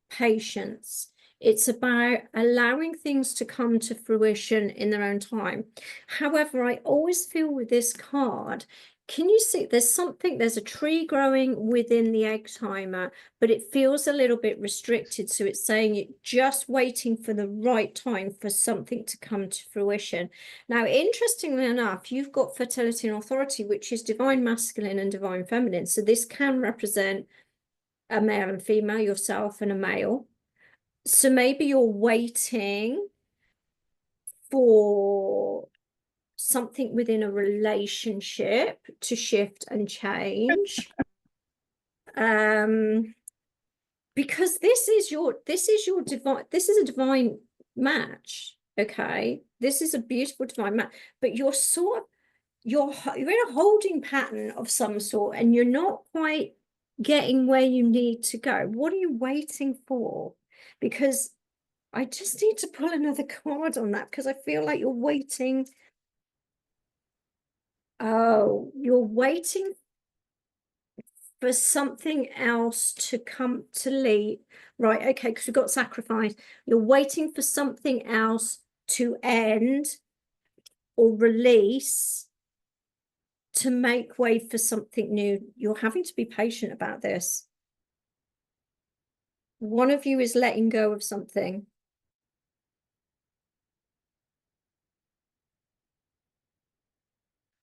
patience. It's about allowing things to come to fruition in their own time. However, I always feel with this card, can you see there's a tree growing within the egg timer, but it feels a little bit restricted. So it's saying you're just waiting for the right time for something to come to fruition. Now, interestingly enough, you've got fertility and authority, which is divine masculine and divine feminine. So this can represent a male and female, yourself and a male. So maybe you're waiting for something within a relationship to shift and change. Because this is a divine match. Okay, this is a beautiful divine match, but you're in a holding pattern of some sort and you're not quite getting where you need to go. What are you waiting for? Because I just need to pull another card on that, because I feel like you're waiting. Oh, you're waiting for something else to come to lead. Right, okay, because we've got sacrifice. You're waiting for something else to end or release to make way for something new. You're having to be patient about this. One of you is letting go of something.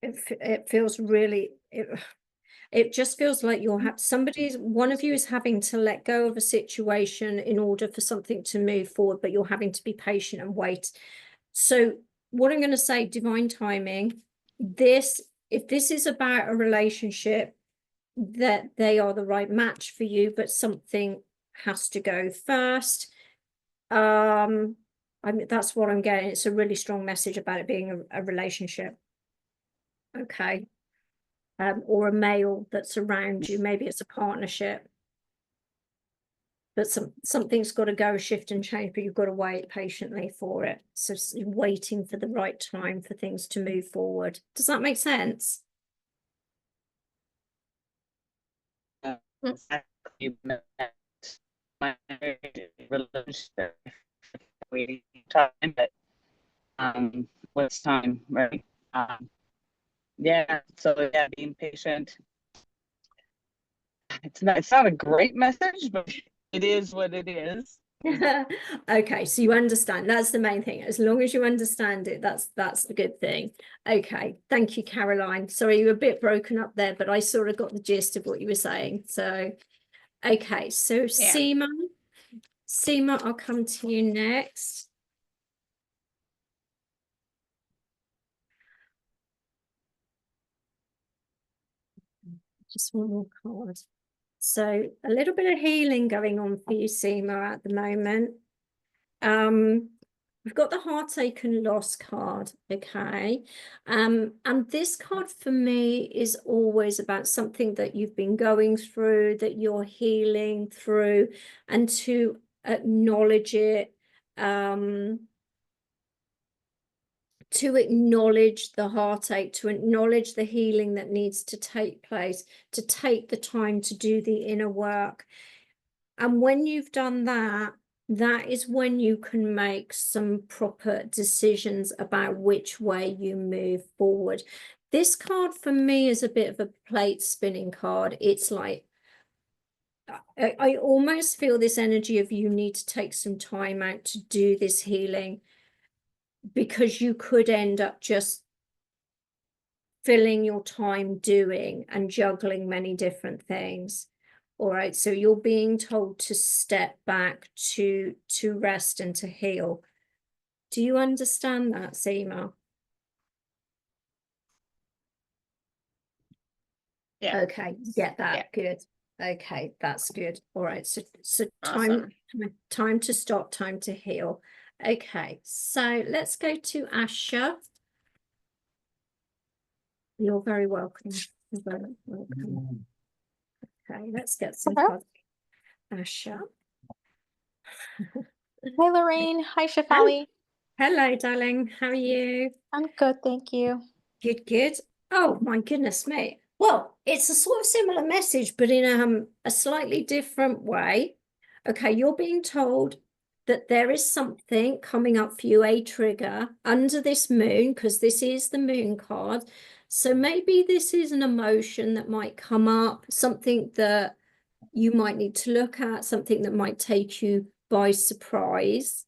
It feels really, it just feels like one of you is having to let go of a situation in order for something to move forward, but you're having to be patient and wait. So what I'm going to say, divine timing, if this is about a relationship, that they are the right match for you, but something has to go first. I mean, that's what I'm getting. It's a really strong message about it being a relationship. Okay. Or a male that's around you. Maybe it's a partnership. But something's got to go, shift and change, but you've got to wait patiently for it. So waiting for the right time for things to move forward. Does that make sense? My relationship waiting time, but what's time, right? Yeah, so yeah, being patient. It's not a great message, but it is what it is. Okay, so you understand. That's the main thing. As long as you understand it, that's the good thing. Okay, thank you, Caroline. Sorry, you were a bit broken up there, but I sort of got the gist of what you were saying. So, okay, so yeah. Seema, I'll come to you next. Just one more card. So a little bit of healing going on for you, Seema, at the moment. We've got the heartache and loss card, okay? And this card for me is always about something that you've been going through, that you're healing through, and to acknowledge it, to acknowledge the heartache, to acknowledge the healing that needs to take place, to take the time to do the inner work. And when you've done that, that is when you can make some proper decisions about which way you move forward. This card for me is a bit of a plate spinning card. It's like, I almost feel this energy of you need to take some time out to do this healing, because you could end up just filling your time doing and juggling many different things. All right, so you're being told to step back, to rest and to heal. Do you understand that, Seema? Yeah. Okay, get that. Yeah. Good. Okay, that's good. All right, so Awesome. time to stop, time to heal. Okay, so let's go to Asha. You're very welcome. You're very welcome. Okay, let's get some cards. Asha. Hi, Lorraine. Hi, Shefali. Hello, darling. How are you? I'm good, thank you. Good, good. Oh, my goodness me. Well, it's a sort of similar message, but in a slightly different way. Okay, you're being told that there is something coming up for you, a trigger under this moon, because this is the moon card. So maybe this is an emotion that might come up, something that you might need to look at, something that might take you by surprise.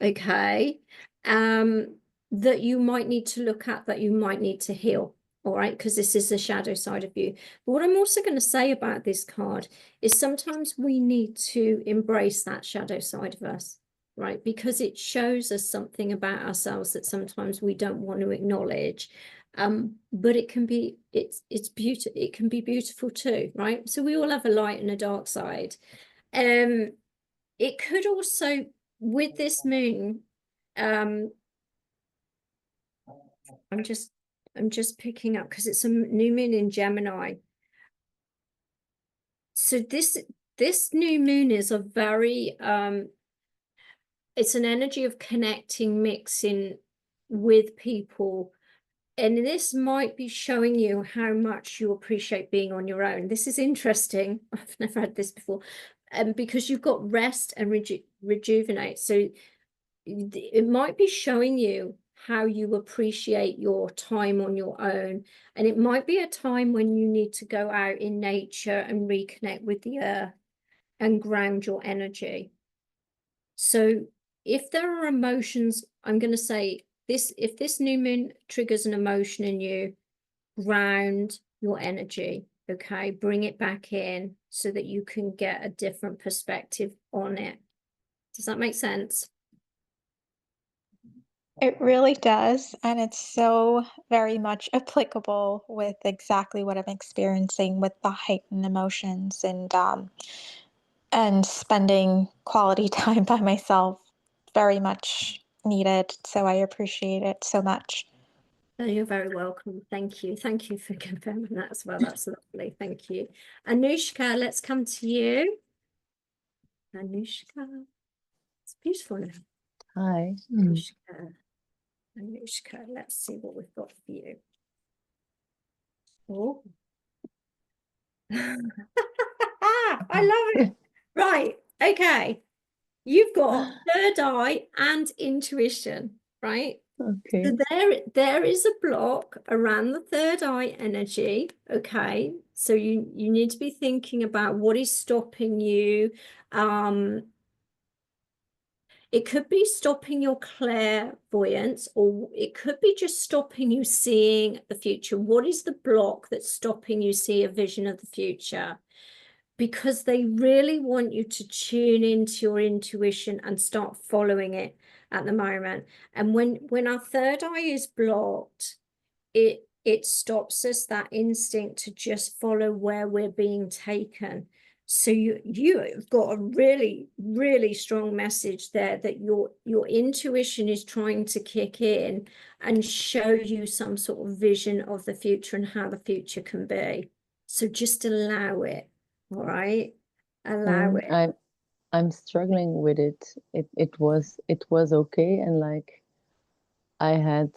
Okay. That you might need to look at, that you might need to heal. All right, because this is the shadow side of you. But what I'm also going to say about this card is sometimes we need to embrace that shadow side of us, right? Because it shows us something about ourselves that sometimes we don't want to acknowledge. But it can be, it's beautiful. It can be beautiful too, right? So we all have a light and a dark side. It could also, with this moon, I'm just picking up because it's a new moon in Gemini. So this new moon is a very it's an energy of connecting, mixing with people, and this might be showing you how much you appreciate being on your own. This is interesting. I've never had this before, because you've got rest and rejuvenate. So it might be showing you how you appreciate your time on your own. And it might be a time when you need to go out in nature and reconnect with the earth and ground your energy. So if there are emotions, I'm going to say this, if this new moon triggers an emotion in you, ground your energy. Okay, bring it back in so that you can get a different perspective on it. Does that make sense? It really does, and it's so very much applicable with exactly what I'm experiencing with the heightened emotions and spending quality time by myself. Very much needed, so I appreciate it so much. Oh, you're very welcome. Thank you. Thank you for confirming that as well. That's lovely. Thank you. Anushka, let's come to you. Anushka. It's beautiful now. Hi. Anushka, let's see what we've got for you. Oh. I love it. Right. Okay. You've got third eye and intuition, right? Okay. So there is a block around the third eye energy. Okay. So you need to be thinking about what is stopping you. It could be stopping your clairvoyance, or it could be just stopping you seeing the future. What is the block that's stopping you see a vision of the future? Because they really want you to tune into your intuition and start following it at the moment. And when our third eye is blocked, it stops us, that instinct to just follow where we're being taken. So you've got a really, really strong message there that your intuition is trying to kick in and show you some sort of vision of the future and how the future can be. So just allow it. All right, allow it. I'm struggling with it. It was okay, and like I had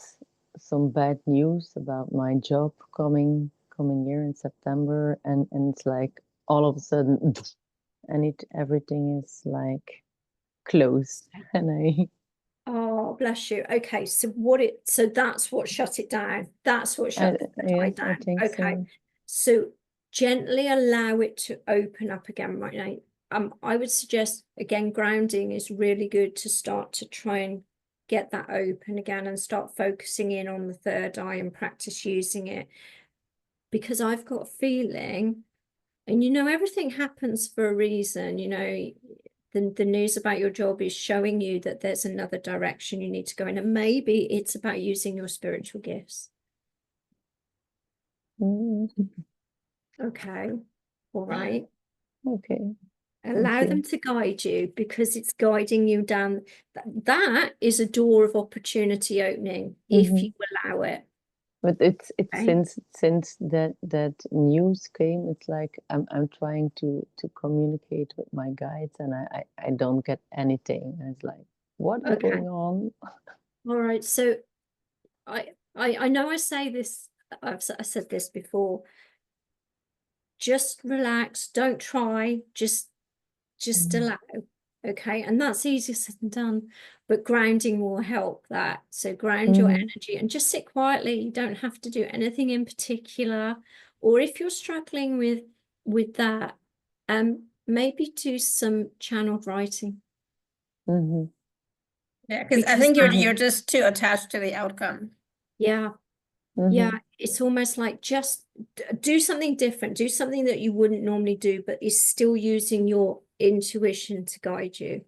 some bad news about my job coming here in September, and it's like all of a sudden, and everything is like closed, and I. Oh, bless you. Okay, so so that's what shut it down. That's what shut the Yes, tide I down. think Okay, so. so gently allow it to open up again right now. I would suggest again, grounding is really good to start to try and get that open again and start focusing in on the third eye and practice using it. Because I've got a feeling, and you know, everything happens for a reason, you know. The news about your job is showing you that there's another direction you need to go in, and maybe it's about using your spiritual gifts. Okay, all right. Okay. Allow them to guide you, because it's guiding you down. That is a door of opportunity opening if you allow it. But it's Okay. since that news came, it's like I'm trying to communicate with my guides, and I don't get anything. And it's like, what is going on? All right. So I know I say this, I said this before. Just relax, don't try, just allow. Okay, and that's easier said than done, but grounding will help that. So ground your energy and just sit quietly. You don't have to do anything in particular. Or if you're struggling with that, maybe do some channeled writing. Yeah, because I think you're just too attached to the outcome. Yeah. Yeah, it's almost like just do something different, do something that you wouldn't normally do, but is still using your intuition to guide you.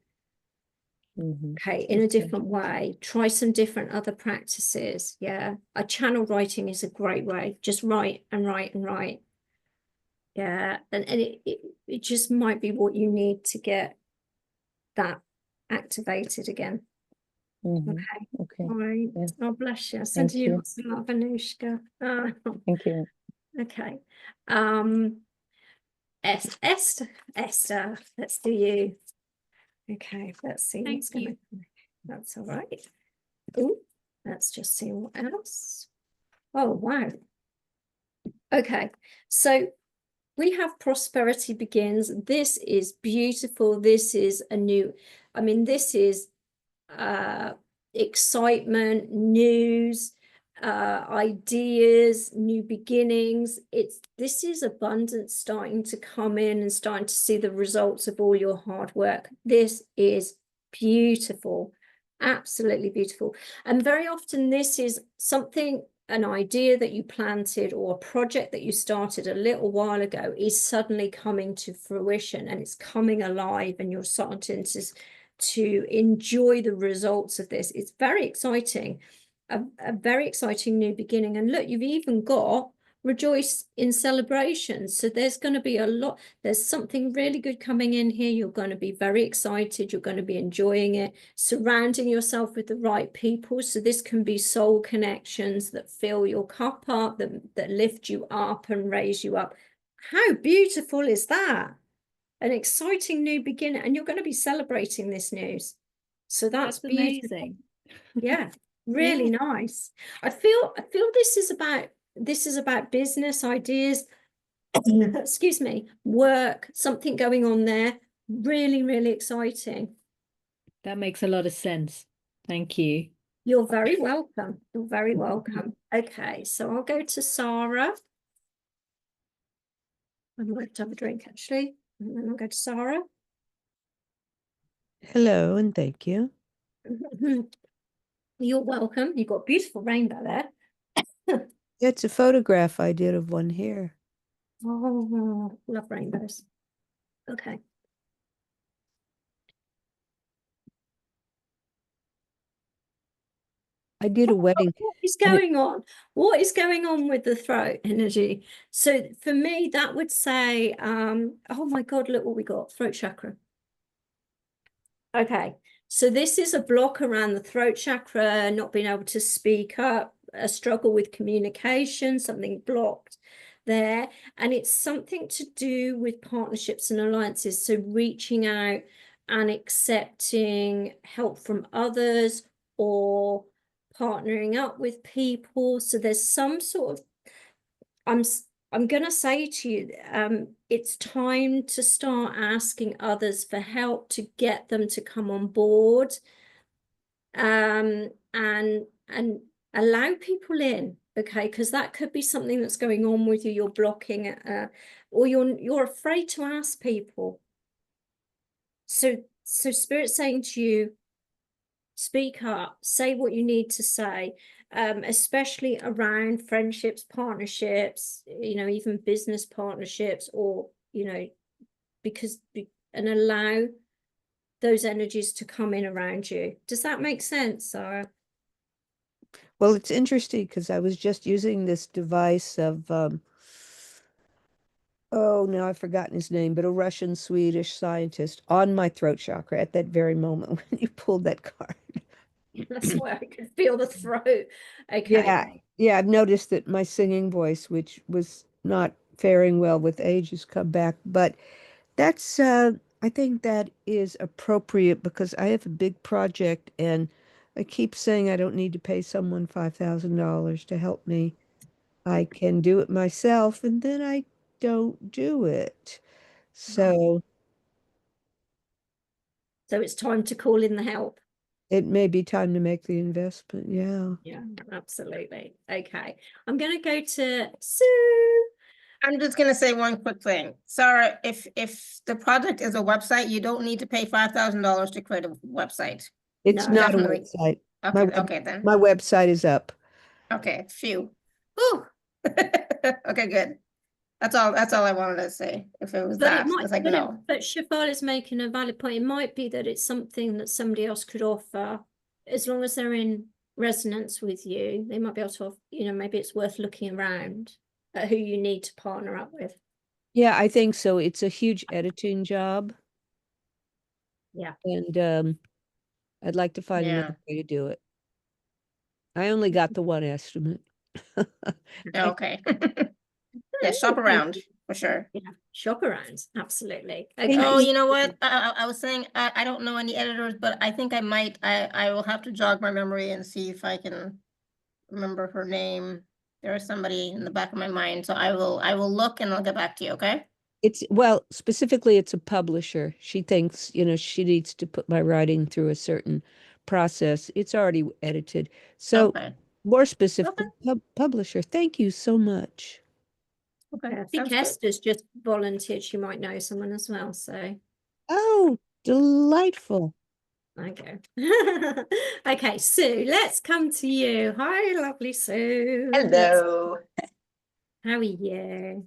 Okay, in a different way. Try some different other practices. Yeah, a channel writing is a great way. Just write and write and write. Yeah, and it just might be what you need to get that activated again. Okay. All right. Yes. Oh, bless you. Send you lots of love, Anushka. Thank you. Okay. Esther, let's do you. Okay, let's see what's going to. That's all right. Oh, let's just see what else. Oh, wow. Okay, so we have prosperity begins. This is beautiful. This is a new, I mean, this is excitement, news, ideas, new beginnings. This is abundance starting to come in and starting to see the results of all your hard work. This is beautiful, absolutely beautiful. And very often this is something, an idea that you planted or a project that you started a little while ago is suddenly coming to fruition, and it's coming alive, and you're starting to enjoy the results of this. It's very exciting, a very exciting new beginning. And look, you've even got rejoice in celebrations. So there's going to be a lot, there's something really good coming in here. You're going to be very excited. You're going to be enjoying it, surrounding yourself with the right people. So this can be soul connections that fill your cup up, that lift you up and raise you up. How beautiful is that? An exciting new beginning, and you're going to be celebrating this news. So that's amazing. Yeah, really nice. I feel this is about business ideas, excuse me, work, something going on there. Really, really exciting. That makes a lot of sense. Thank you. You're very welcome. You're very welcome. Okay, so I'll go to Sarah. I'm going to have a drink actually, and then I'll go to Sarah. Hello, and thank you. You're welcome. You've got a beautiful rainbow there. It's a photograph I did of one here. Oh, love rainbows. Okay. I did a wedding. What is going on? What is going on with the throat energy? So for me, that would say, oh my God, look what we got, throat chakra. Okay, so this is a block around the throat chakra, not being able to speak up, a struggle with communication, something blocked there. And it's something to do with partnerships and alliances. So reaching out and accepting help from others, or partnering up with people. So there's some sort of, I'm going to say to you, it's time to start asking others for help to get them to come on board, and allow people in, okay? Because that could be something that's going on with you. You're blocking, or you're afraid to ask people. So Spirit's saying to you, speak up, say what you need to say, especially around friendships, partnerships, you know, even business partnerships, or, you know, and allow those energies to come in around you. Does that make sense, Sarah? Well, it's interesting because I was just using this device of, oh, now I've forgotten his name, but a Russian Swedish scientist on my throat chakra at that very moment when you pulled that card. That's why I could feel the throat. Okay. Yeah, yeah, I've noticed that my singing voice, which was not faring well with age, has come back. But that's, I think that is appropriate because I have a big project and I keep saying I don't need to pay someone $5,000 to help me. I can do it myself, and then I don't do it. So So it's time to call in the help. it may be time to make the investment. Yeah. Yeah, absolutely. Okay. I'm going to go to Sue. I'm just gonna say one quick thing. Sarah, if the project is a website, you don't need to pay $5,000 to create a website. It's No, not a definitely. website. Okay, okay then. My website is up. Okay, phew. Whew. Okay, good. That's all I wanted to say. If it was But that, it might, it's like, but, no. but Shefal is making a valid point. It might be that it's something that somebody else could offer, as long as they're in resonance with you. They might be able to offer, you know, maybe it's worth looking around at who you need to partner up with. Yeah, I think so. It's a huge editing job. Yeah. And I'd like to find Yeah. another way to do it. I only got the one estimate. Okay. Yeah, shop around for sure. Yeah, shop around, absolutely. Thank Okay. Oh, you. you know what? I was saying I don't know any editors, but I think I might. I will have to jog my memory and see if I can remember her name. There is somebody in the back of my mind, so I will look and I'll get back to you. Okay. Well, specifically, it's a publisher. She thinks, she needs to put my writing through a certain process. It's already edited. So Okay. more specifically, publisher. Thank you so much. Okay. I think Sounds good. Esther's just volunteered. She might know someone as well. So Oh, delightful. okay. Okay, Sue, let's come to you. Hi, lovely Sue. Hello. How are you?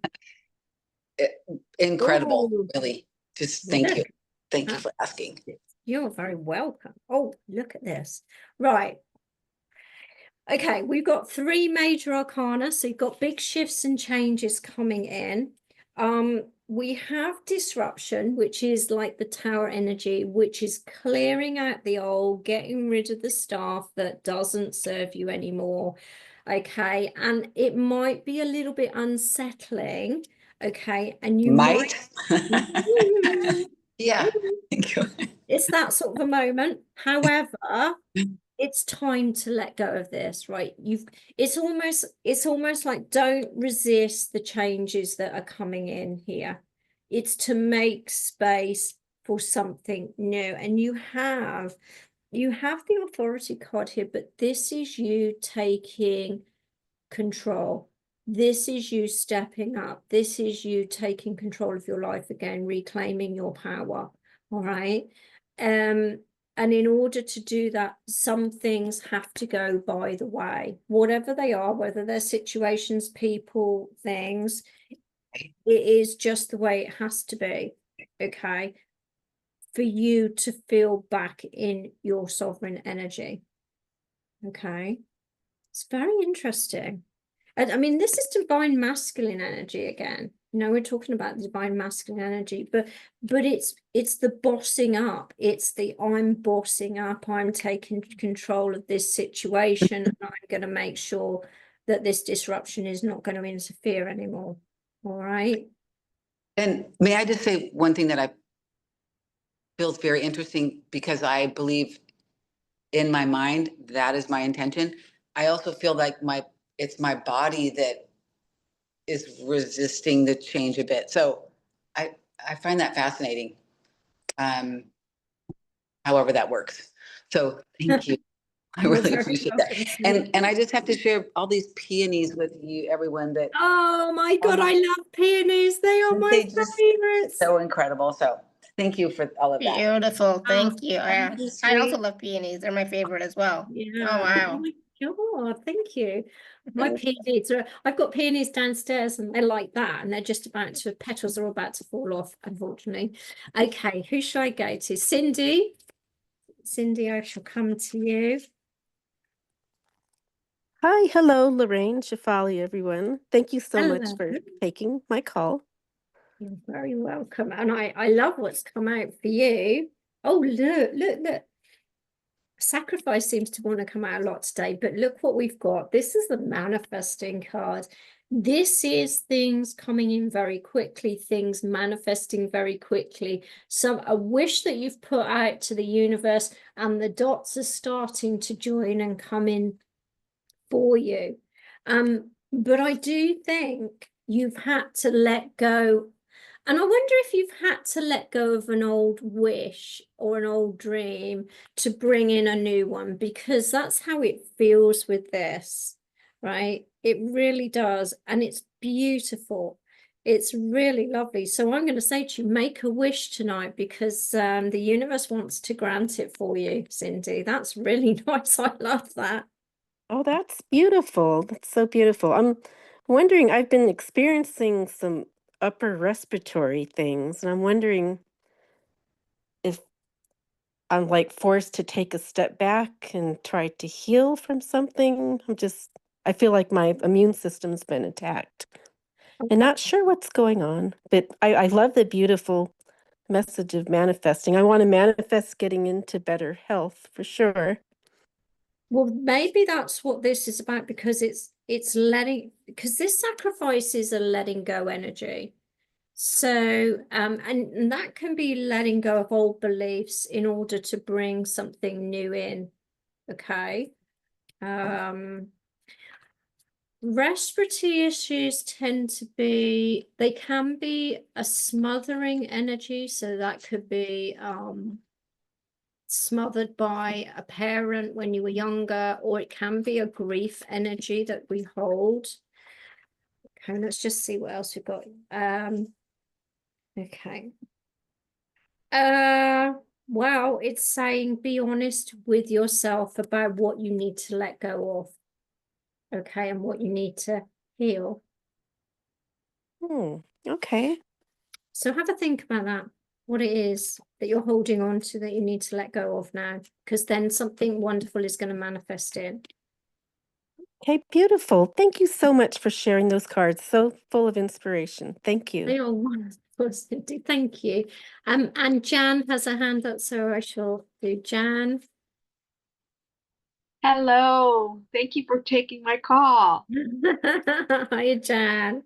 Incredible, Ooh, really. Just thank you. look, Thank you for asking. you're very welcome. Oh, look at this. Right. Okay, we've got 3 major arcana, so you've got big shifts and changes coming in. We have disruption, which is like the tower energy, which is clearing out the old, getting rid of the stuff that doesn't serve you anymore. Okay, and it might be a little bit unsettling. Okay, and you might. Yeah, thank you. It's that sort of a moment. However, it's time to let go of this, right? It's almost like don't resist the changes that are coming in here. It's to make space for something new. And you have the authority card here, but this is you taking control. This is you stepping up. This is you taking control of your life again, reclaiming your power. All right. And in order to do that, some things have to go by the way, whatever they are, whether they're situations, people, things, it is just the way it has to be, okay, for you to feel back in your sovereign energy, okay? It's very interesting. And I mean, this is divine masculine energy again. We're talking about the divine masculine energy, but it's the bossing up. It's the I'm bossing up. I'm taking control of this situation, and I'm going to make sure that this disruption is not going to interfere anymore. All right. And may I just say one thing that I feel is very interesting, because I believe in my mind, that is my intention. I also feel like it's my body that is resisting the change a bit. So I find that fascinating. However that works. So thank you. I You're really very appreciate that. welcome to And I just have to share all these peonies with you, everyone, that Oh my God, I love peonies. They are my they just favorites. so incredible. So thank you for all of that. Beautiful. Thank Oh, you. thank you, I also sweet. love peonies. They're my favorite as well. Yeah. Oh, Oh wow. my God, thank you. My Thank peonies are, I've got peonies downstairs and they're like that, and they're just about to, petals are about to fall off, unfortunately. Okay, who should I go to? Cindy. Cindy, I shall come to you. Hi, hello, Lorraine, Shefali, everyone. Thank you so much Hello. for taking my call. You're very welcome. And I love what's come out for you. Oh, look. Sacrifice seems to want to come out a lot today, but look what we've got. This is the manifesting card. This is things coming in very quickly, things manifesting very quickly. A wish that you've put out to the universe, and the dots are starting to join and come in for you. But I do think you've had to let go. And I wonder if you've had to let go of an old wish or an old dream to bring in a new one, because that's how it feels with this, right? It really does. And it's beautiful. It's really lovely. So I'm going to say to you, make a wish tonight, because the universe wants to grant it for you, Cindy. That's really nice. I love that. Oh, that's beautiful. That's so beautiful. I'm wondering, I've been experiencing some upper respiratory things, and I'm wondering if I'm like forced to take a step back and try to heal from something. I feel like my immune system's been attacked and not sure what's going on. But I love the beautiful message of manifesting. I want to manifest getting into better health for sure. Well, maybe that's what this is about, because it's letting, because this sacrifice is a letting go energy. So, and that can be letting go of old beliefs in order to bring something new in. Okay. Respiratory issues they can be a smothering energy. So that could be, smothered by a parent when you were younger, or it can be a grief energy that we hold. Okay, let's just see what else we've got. Okay. Wow, it's saying be honest with yourself about what you need to let go of. Okay, and what you need to heal. Okay. So have a think about that. What it is that you're holding on to that you need to let go of now, because then something wonderful is going to manifest in. Okay, beautiful. Thank you so much for sharing those cards. So full of inspiration. Thank you. They are wonderful, Cindy. Thank you. And Jan has a hand up, so I shall do Jan. Hello. Thank you for taking my call. Hi, Jan.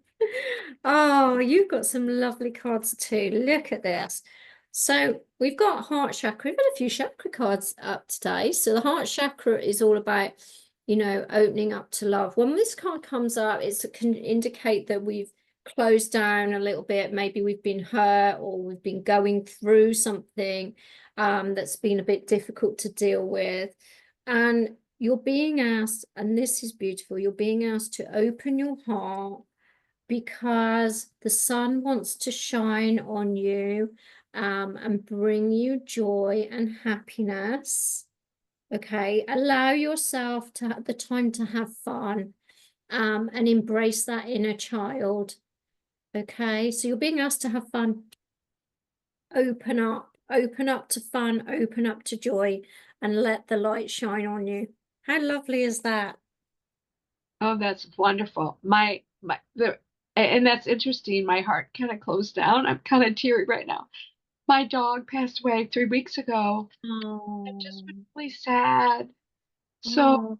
Oh, you've got some lovely cards too. Look at this. So we've got heart chakra. We've got a few chakra cards up today. So the heart chakra is all about, opening up to love. When this card comes up, it can indicate that we've closed down a little bit. Maybe we've been hurt, or we've been going through something that's been a bit difficult to deal with. And you're being asked, and this is beautiful, you're being asked to open your heart, because the sun wants to shine on you and bring you joy and happiness. Okay, allow yourself to have the time to have fun and embrace that inner child. Okay, so you're being asked to have fun. Open up to fun, open up to joy, and let the light shine on you. How lovely is that? Oh, that's wonderful. And that's interesting. My heart kind of closed down. I'm kind of teary right now. My dog passed away 3 weeks ago. I've just been really sad. So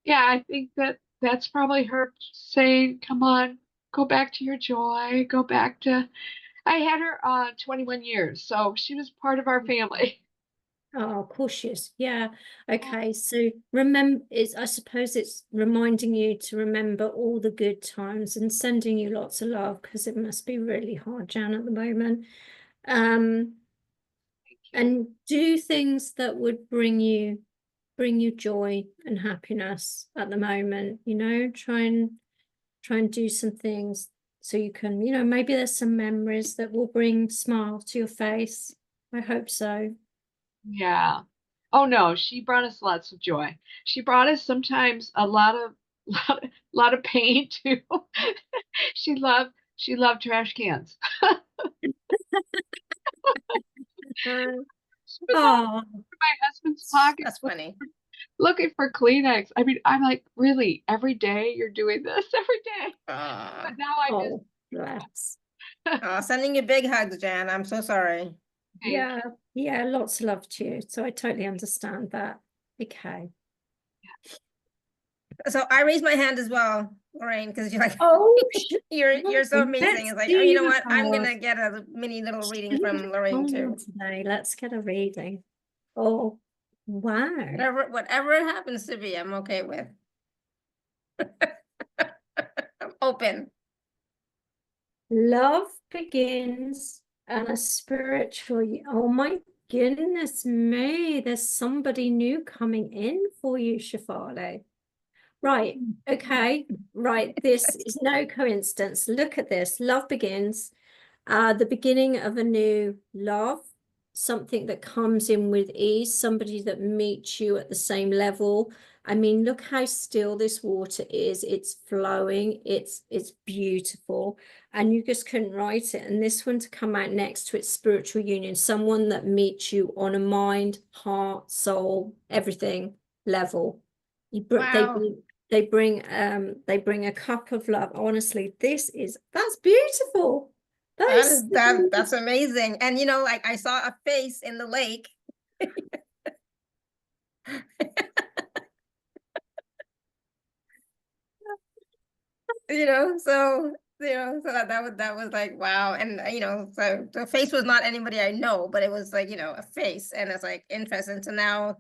yeah, I think that's probably her saying, come on, go back to your joy, go back to, I had her 21 years, so she was part of our family. Oh, cautious. Yeah. Okay. So remember, I suppose it's reminding you to remember all the good times and sending you lots of love, because it must be really hard, Jan, at the moment. And do things that would bring you joy and happiness at the moment. You know, try and do some things so you can, you know, maybe there's some memories that will bring smile to your face. I hope so. Yeah. Oh no, she brought us lots of joy. She brought us sometimes a lot of lot of pain too. She loved trash cans. She was all Oh, over my husband's pocket That's funny. looking for Kleenex. I mean, I'm like, really, every day you're doing this every day. But now I just oh, bless. Sending you big hugs, Jan. I'm so sorry. Yeah, yeah, lots of love to you. So I totally understand that. Okay. So I raised my hand as well, Lorraine, because you're like, Oh, you're so amazing. It's like, oh, you know what? I'm gonna get a mini little reading from Lorraine too. Today. Let's get a reading. Oh, wow. Whatever it happens to be, I'm okay with. I'm open. Love begins and a spiritual. Oh my goodness me, there's somebody new coming in for you, Shefali. Right, okay, right. This is no coincidence. Look at this. Love begins, the beginning of a new love, something that comes in with ease, somebody that meets you at the same level. I mean, look how still this water is. It's flowing. It's beautiful. And you just couldn't write it. And this one to come out next to its spiritual union, someone that meets you on a mind, heart, soul, everything level. Wow. They bring a cup of love. Honestly, that's beautiful. That's amazing. And you know, like I saw a face in the lake. You know, so that was like wow. And you know, so the face was not anybody I know, but it was like, you know, a face, and it's like interesting. So now,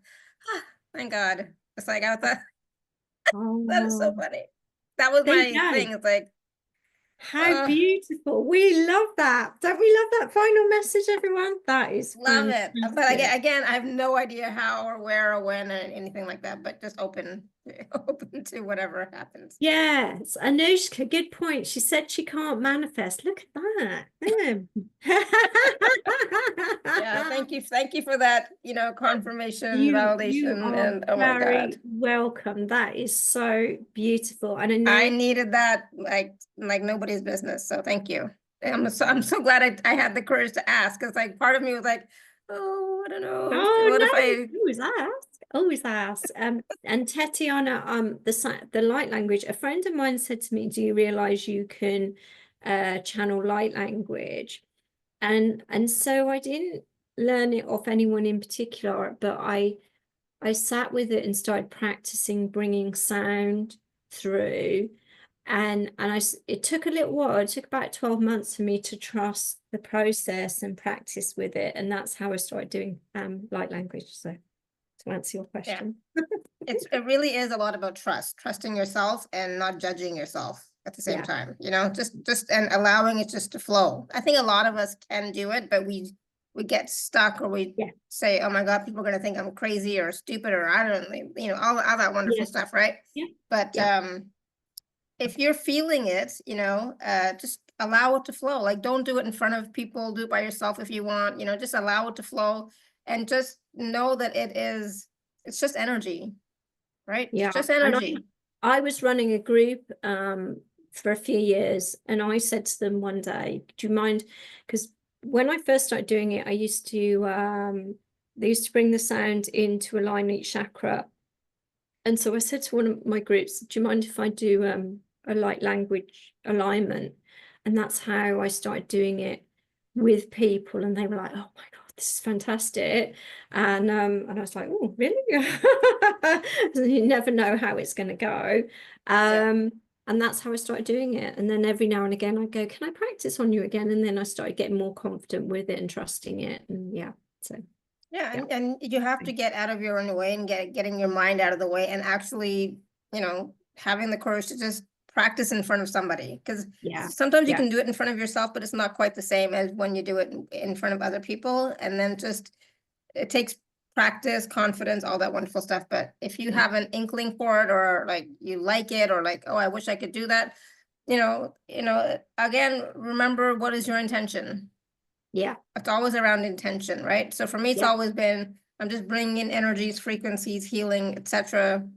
thank God, it's like I thought that is so funny. That was There my you go. thing. It's like, How beautiful. We love that. Don't we love that final message, everyone? That is love it. But fantastic. again, I have no idea how or where or when or anything like that, but just open to whatever happens. Yes, Anushka, good point. She said she can't manifest. Look at that. Yeah, thank you for that, you know, confirmation, You validation, are and oh my very God. welcome. That is so beautiful. And I know I needed that like nobody's business. So thank you. I'm so glad I had the courage to ask, because like part of me was like, oh, I don't know. Oh What no, if I always ask. And Tatiana, the light language, a friend of mine said to me, do you realize you can channel light language? And so I didn't learn it off anyone in particular, but I sat with it and started practicing bringing sound through. And it took a little while. It took about 12 months for me to trust the process and practice with it. And that's how I started doing light language. So to answer your question. it really is a lot about trusting yourself and not judging yourself at the same time, you know, just and allowing it just to flow. I think a lot of us can do it, but we get stuck, or we say, oh my God, people are going to think I'm crazy or stupid, or I don't know, you know, all that wonderful stuff, right? But if you're feeling it, you know, just allow it to flow. Like, don't do it in front of people, do it by yourself if you want, you know, just allow it to flow, and just know that it's just energy, right? Yeah, It's just energy. And I was running a group for a few years, and I said to them one day, do you mind, because when I first started doing it, I used to they used to bring the sound in to align each chakra. And so I said to one of my groups, do you mind if I do a light language alignment? And that's how I started doing it with people. And they were like, oh my God, this is fantastic. And I was like, oh, really? You never know how it's going to go. And that's how I started doing it. And then every now and again I go, can I practice on you again? And then I started getting more confident with it and trusting it. And so Yeah, Yeah. and you have to get out of your own way and getting your mind out of the way and actually, having the courage to just practice in front of somebody. Because Yeah. sometimes you Yeah. can do it in front of yourself, but it's not quite the same as when you do it in front of other people. And then it takes practice, confidence, all that wonderful stuff. But if you have an inkling for it, or like you like it, or like, oh, I wish I could do that, again, remember, what is your intention? Yeah. It's always around intention, right? So for me, it's Yeah. always been, I'm just bringing in energies, frequencies, healing, etc.,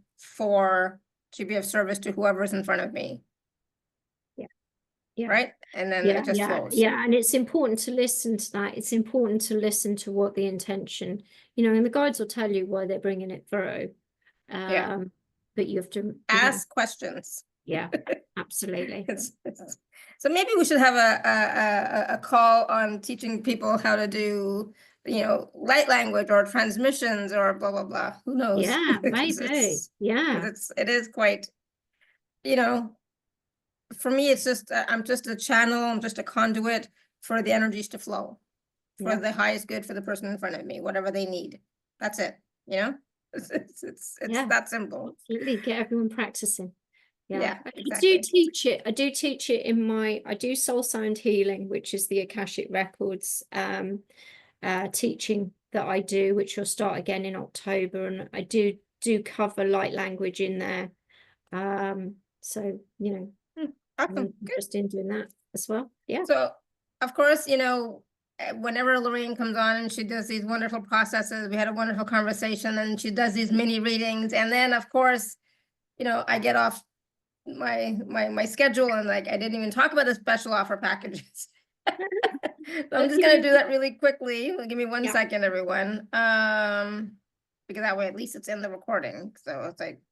to be of service to whoever's in front of me. Yeah. Right? And then Yeah, it just yeah, flows. yeah. And it's important to listen to that. It's important to listen to what the intention, and the guides will tell you why they're bringing it through. Yeah. But you have to Ask questions. Yeah, absolutely. So maybe we should have a call on teaching people how to do, light language or transmissions or blah, blah, blah. Who knows? Yeah, maybe. Yeah. It is quite, for me, it's just, I'm just a channel, I'm just a conduit for the energies to flow for Yeah. the highest good for the person in front of me, whatever they need. That's it, It's Yeah. that simple. Absolutely. Get everyone practicing. Yeah, I exactly. do teach it. I do teach it I do soul sound healing, which is the Akashic Records teaching that I do, which will start again in October. And I do cover light language in there. So, Awesome. I'm Good. interested in doing that as well. Yeah. So, of course, whenever Lorraine comes on and she does these wonderful processes, we had a wonderful conversation, and she does these mini readings. And then, of course, I get off my schedule, and like, I didn't even talk about the special offer packages. So I'm just gonna do that really quickly. Give me one second, everyone. Because that way at least it's in the recording. So it's like,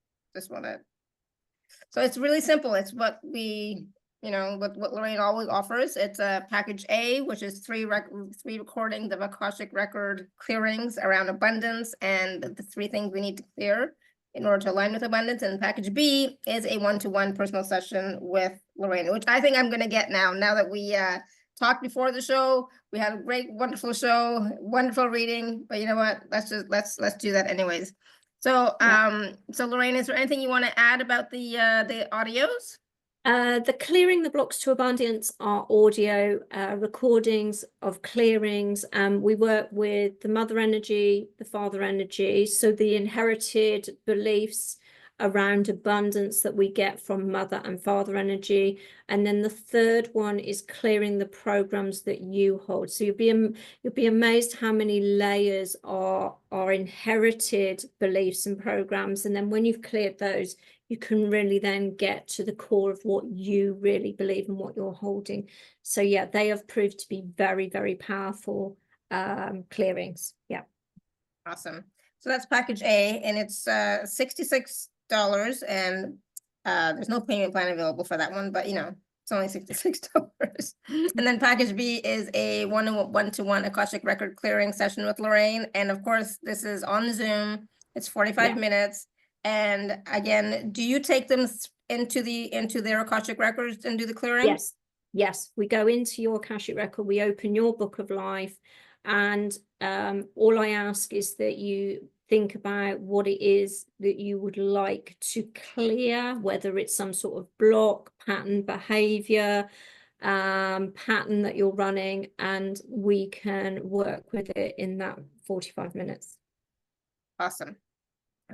so it's really simple. It's what what Lorraine always offers. It's a package A, which is three recordings of Akashic record clearings around abundance and the 3 things we need to clear in order to align with abundance. And package B is a 1-to-1 personal session with Lorraine, which I think I'm going to get now that we talked before the show. We had a great, wonderful show, wonderful reading, but you know what? Let's do that anyways. So, so Lorraine, is there anything you want to add about the audios? The clearing the blocks to abundance are audio recordings of clearings. We work with the mother energy, the father energy, so the inherited beliefs around abundance that we get from mother and father energy. And then the third one is clearing the programs that you hold. So you'll be amazed how many layers are inherited beliefs and programs. And then when you've cleared those, you can really then get to the core of what you really believe and what you're holding. So yeah, they have proved to be very, very powerful clearings. Yeah. Awesome. So that's package A, and it's $66, and there's no payment plan available for that one, but it's only $66. And then package B is a 1-to-1 Akashic record clearing session with Lorraine. And of course, this is on Zoom. It's 45 minutes. And again, do you take them into their Akashic records and do the clearing? Yes, we go into your Akashic record, we open your book of life, and all I ask is that you think about what it is that you would like to clear, whether it's some sort of block, pattern, behavior, pattern that you're running, and we can work with it in that 45 minutes. Awesome.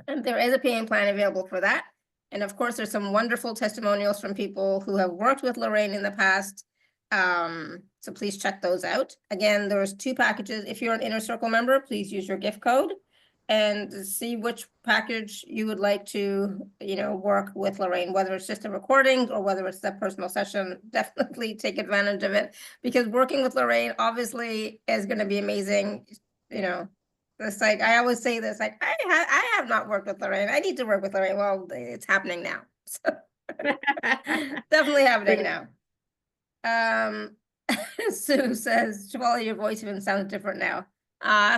And there is a payment plan available for that. And of course, there's some wonderful testimonials from people who have worked with Lorraine in the past. So please check those out. Again, there's 2 packages. If you're an Inner Circle member, please use your gift code and see which package you would like to, work with Lorraine, whether it's just a recording or whether it's the personal session. Definitely take advantage of it, because working with Lorraine obviously is going to be amazing. It's like, I always say this, like, I have not worked with Lorraine. I need to work with Lorraine. Well, it's happening now. So definitely happening now. Sue says, Shefali, your voice even sounds different now.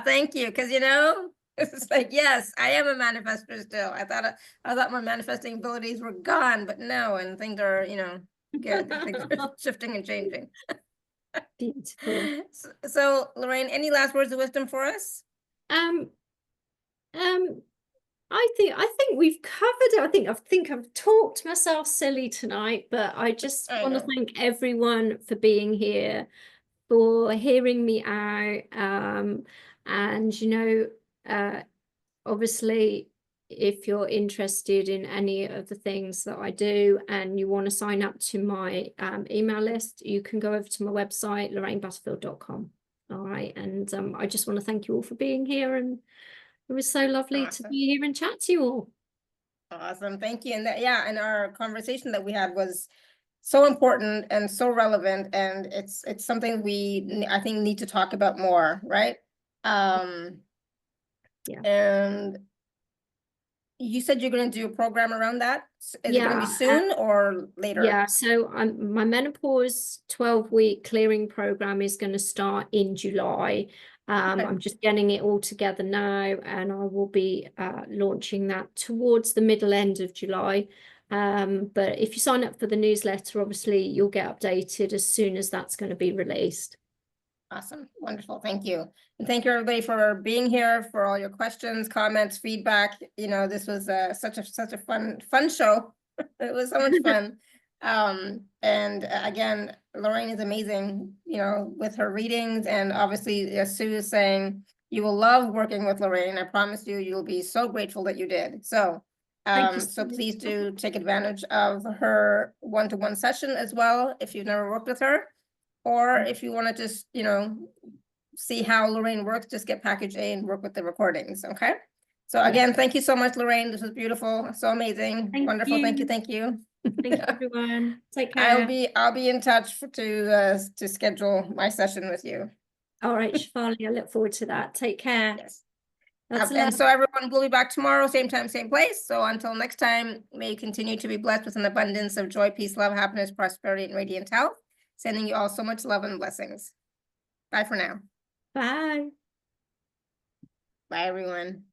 Thank you. Because, it's like, yes, I am a manifestor still. I thought my manifesting abilities were gone, but no, and things are, good. Things are shifting and changing. Beautiful. So Lorraine, any last words of wisdom for us? Um, I think we've covered it. I think I've talked myself silly tonight, but I just want to thank everyone for being here, for hearing me out. And obviously, if you're interested in any of the things that I do and you want to sign up to my email list, you can go over to my website, lorrainebutterfield.com. All right. And I just want to thank you all for being here, and it was so lovely to be here and chat to you all. Awesome. Thank you. And and our conversation that we had was so important and so relevant, and it's something I think need to talk about more, right? Yeah. And you said you're going to do a program around that. Is it going to be soon or later? Yeah, so my menopause 12-week clearing program is going to start in July. I'm just getting it all together now, and I will be launching that towards the middle end of July. But if you sign up for the newsletter, obviously you'll get updated as soon as that's going to be released. Awesome. Wonderful. Thank you. And thank you everybody for being here, for all your questions, comments, feedback. This was such a fun show. It was so much fun. And again, Lorraine is amazing, with her readings, and obviously, as Sue is saying, you will love working with Lorraine. I promise you, you'll be so grateful that you did. So, so please do take advantage of her one-to-one session as well, if you've never worked with her. Or if you want to just, see how Lorraine works, just get package A and work with the recordings, okay? So again, thank you so much, Lorraine. This was beautiful, so amazing, wonderful. Thank you. Thank you, everyone. Take care. I'll be in touch to schedule my session with you. All right, Shefali, I look forward to that. Take care. Yes. And so everyone will be back tomorrow, same time, same place. So until next time, may you continue to be blessed with an abundance of joy, peace, love, happiness, prosperity, and radiant health. Sending you all so much love and blessings. Bye for now. Bye. Bye, everyone.